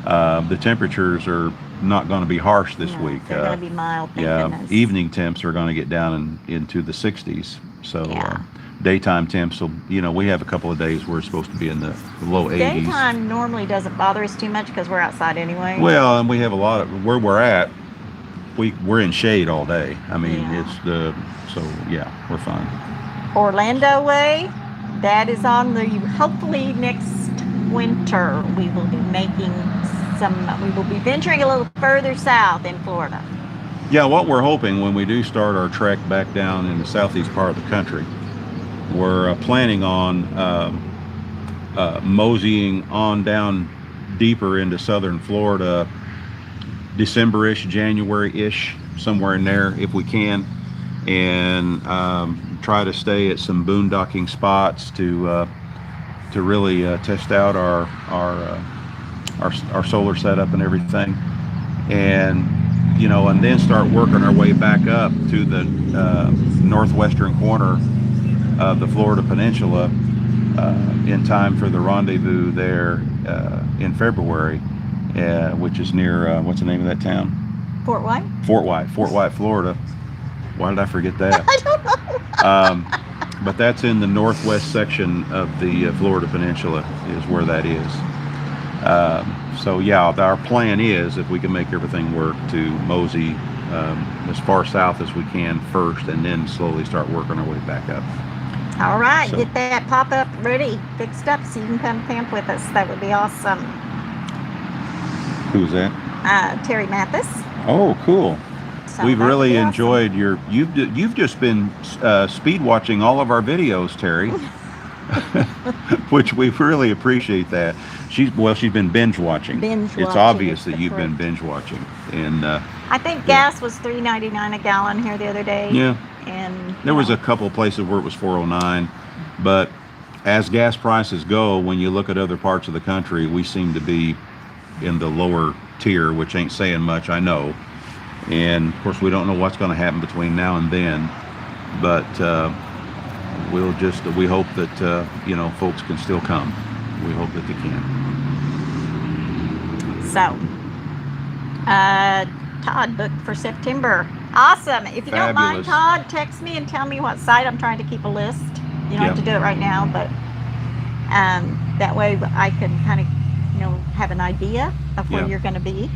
the temperatures are not going to be harsh this week. They're going to be mild. Evening temps are going to get down into the 60s. So daytime temps will, we have a couple of days where it's supposed to be in the low 80s. Daytime normally doesn't bother us too much because we're outside anyway. Well, and we have a lot of, where we're at, we're in shade all day. I mean, we're fine. Orlando way, that is on the, hopefully next winter, we will be venturing a little further south in Florida. Yeah, what we're hoping when we do start our trek back down in the southeast part of the country, we're planning on moseying on down deeper into southern Florida, December-ish, January-ish, somewhere in there if we can, and try to stay at some boondocking spots to really test out our solar setup and everything, and and then start working our way back up to the northwestern corner of the Florida Peninsula in time for the rendezvous there in February, which is near what's the name of that town? Fort White, Florida. Why did I forget that? I don't know. But that's in the northwest section of the Florida Peninsula is where that is. So our plan is, if we can make everything work, to mosey as far south as we can first, and then slowly start working our way back up. All right, get that pop-up ready, fixed up, so you can come camp with us. That would be awesome. Who's that? Terry Mathis. Oh, cool. So we've really enjoyed you've just been speed watching all of our videos, Terry. Which we really appreciate that. She's been binge watching. It's obvious that you've been binge watching, and I think gas was $3.99 a gallon here the other day. Yeah, and there was a couple of places where it was $4.09, but as gas prices go, when you look at other parts of the country, we seem to be in the lower tier, which ain't saying much, I know. And of course, we don't know what's going to happen between now and then, but we hope that folks can still come. We hope that they can. So Todd booked for September. Awesome. If you don't mind, Todd, text me and tell me what site. I'm trying to keep a list. You don't have to do it right now, but that way I can kind of have an idea of where you're going to be.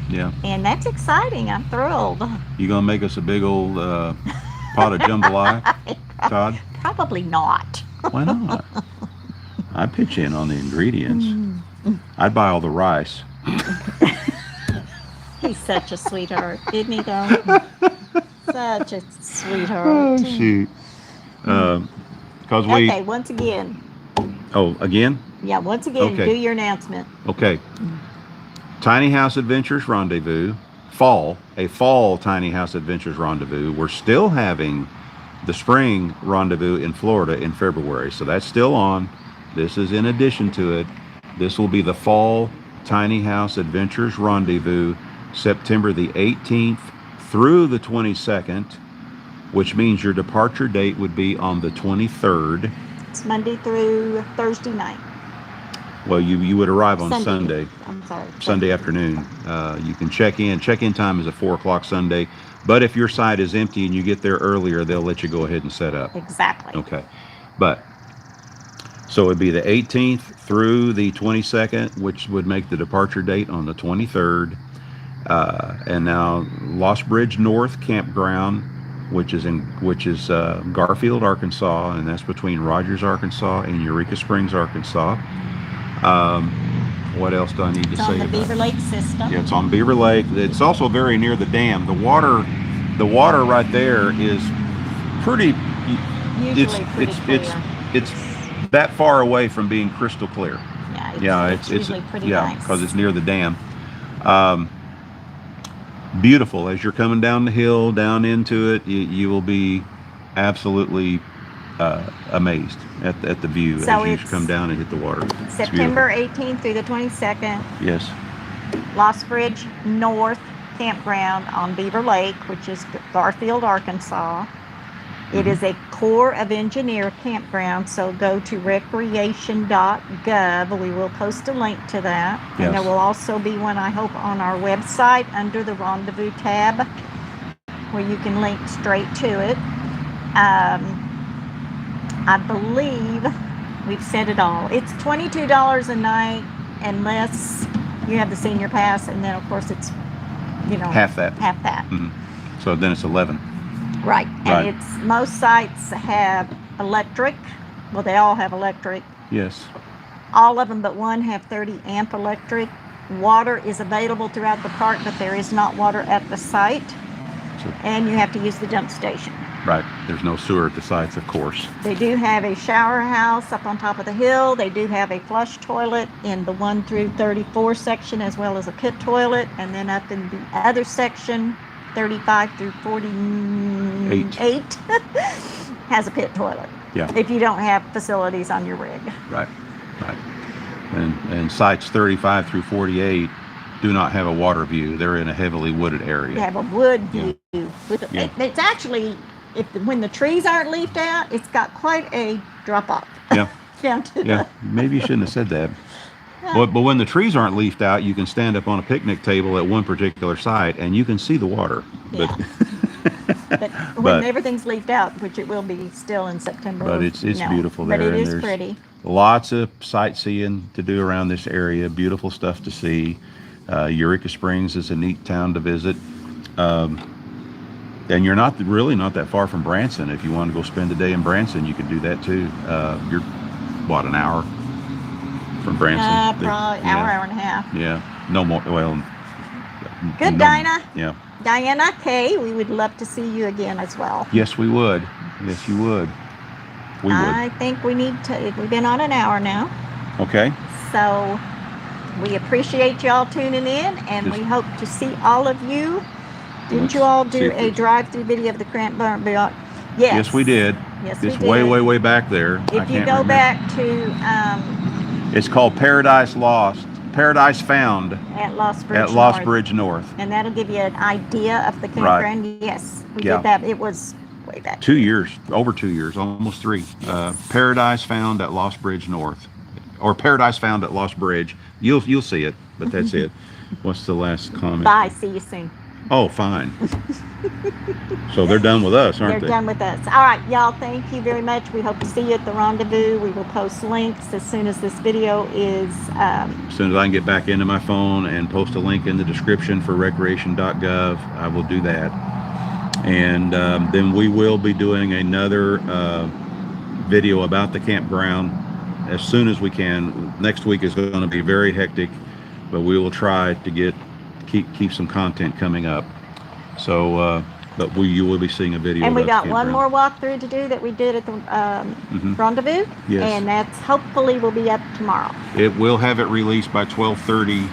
Yeah. And that's exciting. I'm thrilled. You gonna make us a big old pot of jambalaya, Todd? Probably not. Why not? I'd pitch in on the ingredients. I'd buy all the rice. He's such a sweetheart, isn't he, though? Such a sweetheart. Oh, shoot. Because Okay, once again. Oh, again? Yeah, once again, Okay. do your announcement. Okay. Tiny House Adventures Rendezvous, a fall Tiny House Adventures Rendezvous. We're still having the spring rendezvous in Florida in February, so that's still on. This is in addition to it. This will be the fall Tiny House Adventures Rendezvous, September the 18th through the 22nd, which means your departure date would be on the 23rd. It's Monday through Thursday night. Well, you would arrive on Sunday. I'm sorry. Sunday afternoon. You can check in. Check-in time is at 4 o'clock Sunday. But if your site is empty and you get there earlier, they'll let you go ahead and set up. Exactly. Okay. But, so it'd be the 18th through the 22nd, which would make the departure date on the 23rd. And now Lost Bridge North Campground, which is Garfield, Arkansas, and that's between Rogers, Arkansas and Eureka Springs, Arkansas. What else do I need to say? It's on the Beaver Lake system. Yeah, it's on Beaver Lake. It's also very near the dam. The water right there is pretty. Usually pretty clear. It's that far away from being crystal clear. Yeah, it's usually pretty nice. Because it's near the dam. Beautiful. As you're coming down the hill, down into it, you will be absolutely amazed at the view So as you come down and hit the water. September 18th through the 22nd. Yes. Lost Bridge North Campground on Beaver Lake, which is Garfield, Arkansas. It is a Corps of Engineer campground, so go to recreation.gov. We will post a link to that. Yes. And there will also be one, I hope, on our website under the Rendezvous tab where you can link straight to it. I believe we've said it all. It's $22 a night unless you have the senior pass, and then of course it's, half that. Mm-hmm. So then it's 11. Right. And it's most sites have electric. Well, they all have electric. Yes. All of them but one have 30 amp electric. Water is available throughout the park, but there is not water at the site. And you have to use the dump station. Right. There's no sewer at the sites, of course. They do have a shower house up on top of the hill. They do have a flush toilet in the 1 through 34 section, as well as a pit toilet. And then up in the other section, 35 through 48 has a pit toilet. Yeah. If you don't have facilities on your rig. Right. And sites 35 through 48 do not have a water view. They're in a heavily wooded area. They have a wood view. It's actually, when the trees aren't leafed out, it's got quite a drop off. Yeah. Down to Maybe you shouldn't have said that. But when the trees aren't leafed out, you can stand up on a picnic table at one particular site and you can see the water. Yeah. But when everything's leafed out, which it will be still in September. But it's beautiful there. But it is there's pretty. Lots of sightseeing to do around this area. Beautiful stuff to see. Eureka Springs is a neat town to visit. And you're not that far from Branson. If you want to go spend a day in Branson, you can do that too. You're, an hour from Branson? Probably hour and a half. Yeah, no more. Well, good, Dinah. Yeah. Diana K., we would love to see you again as well. Yes, we would. Yes, you would. We would. I think we need to. We've been on an hour now. Okay. So we appreciate y'all tuning in, and we hope to see all of you. Didn't you all do a drive-through video of the Campground? Yes. Yes, we did. Yes, we did. It's way back there. If you go back to... it's called Paradise Found at Lost Bridge North. And that'll give you an idea of the campground. Right. Yes, we did that. It was way back. 2 years, over 2 years, almost 3. Paradise Found at Lost Bridge North, or Paradise Found at Lost Bridge. You'll see it, but that's it. What's the last comment? Bye. See you soon. Oh, fine. So they're done with us, aren't they? They're done with us. All right, y'all, thank you very much. We hope to see you at the Rendezvous. We will post links as soon as this video is... As soon as I can get back into my phone and post a link in the description for recreation.gov, I will do that. And then we will be doing another video about the campground as soon as we can. Next week is going to be very hectic. but we will try to keep some content coming up. So, but you will be seeing a video. And we about got one Campground. more walkthrough to do that we did at the Rendezvous. Yes. And that's hopefully will be up tomorrow. It will have it released by 12:30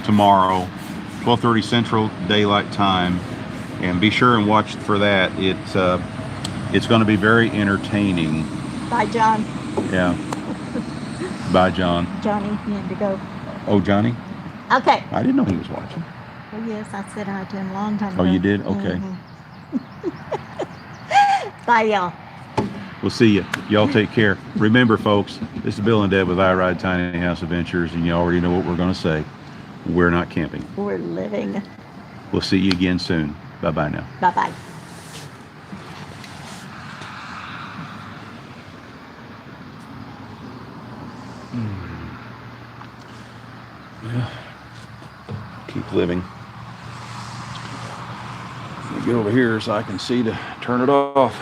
tomorrow, 12:30 Central Daylight Time, and be sure and watch for that. It's going to be very entertaining. Bye, John. Yeah. Bye, John. Johnny, you had to go. Oh, Johnny? Okay. I didn't know he was watching. Oh, yes, I said hi to him a long time ago. Oh, you did? Okay. Bye, y'all. We'll see you. Y'all take care. Remember, folks, this is Bill and Deb with I Ride Tiny House Adventures, and you already know what we're going to say. We're not camping. We're living. We'll see you again soon. Bye-bye now. Bye-bye. Yeah. Keep living. Let me get over here so I can see to turn it off.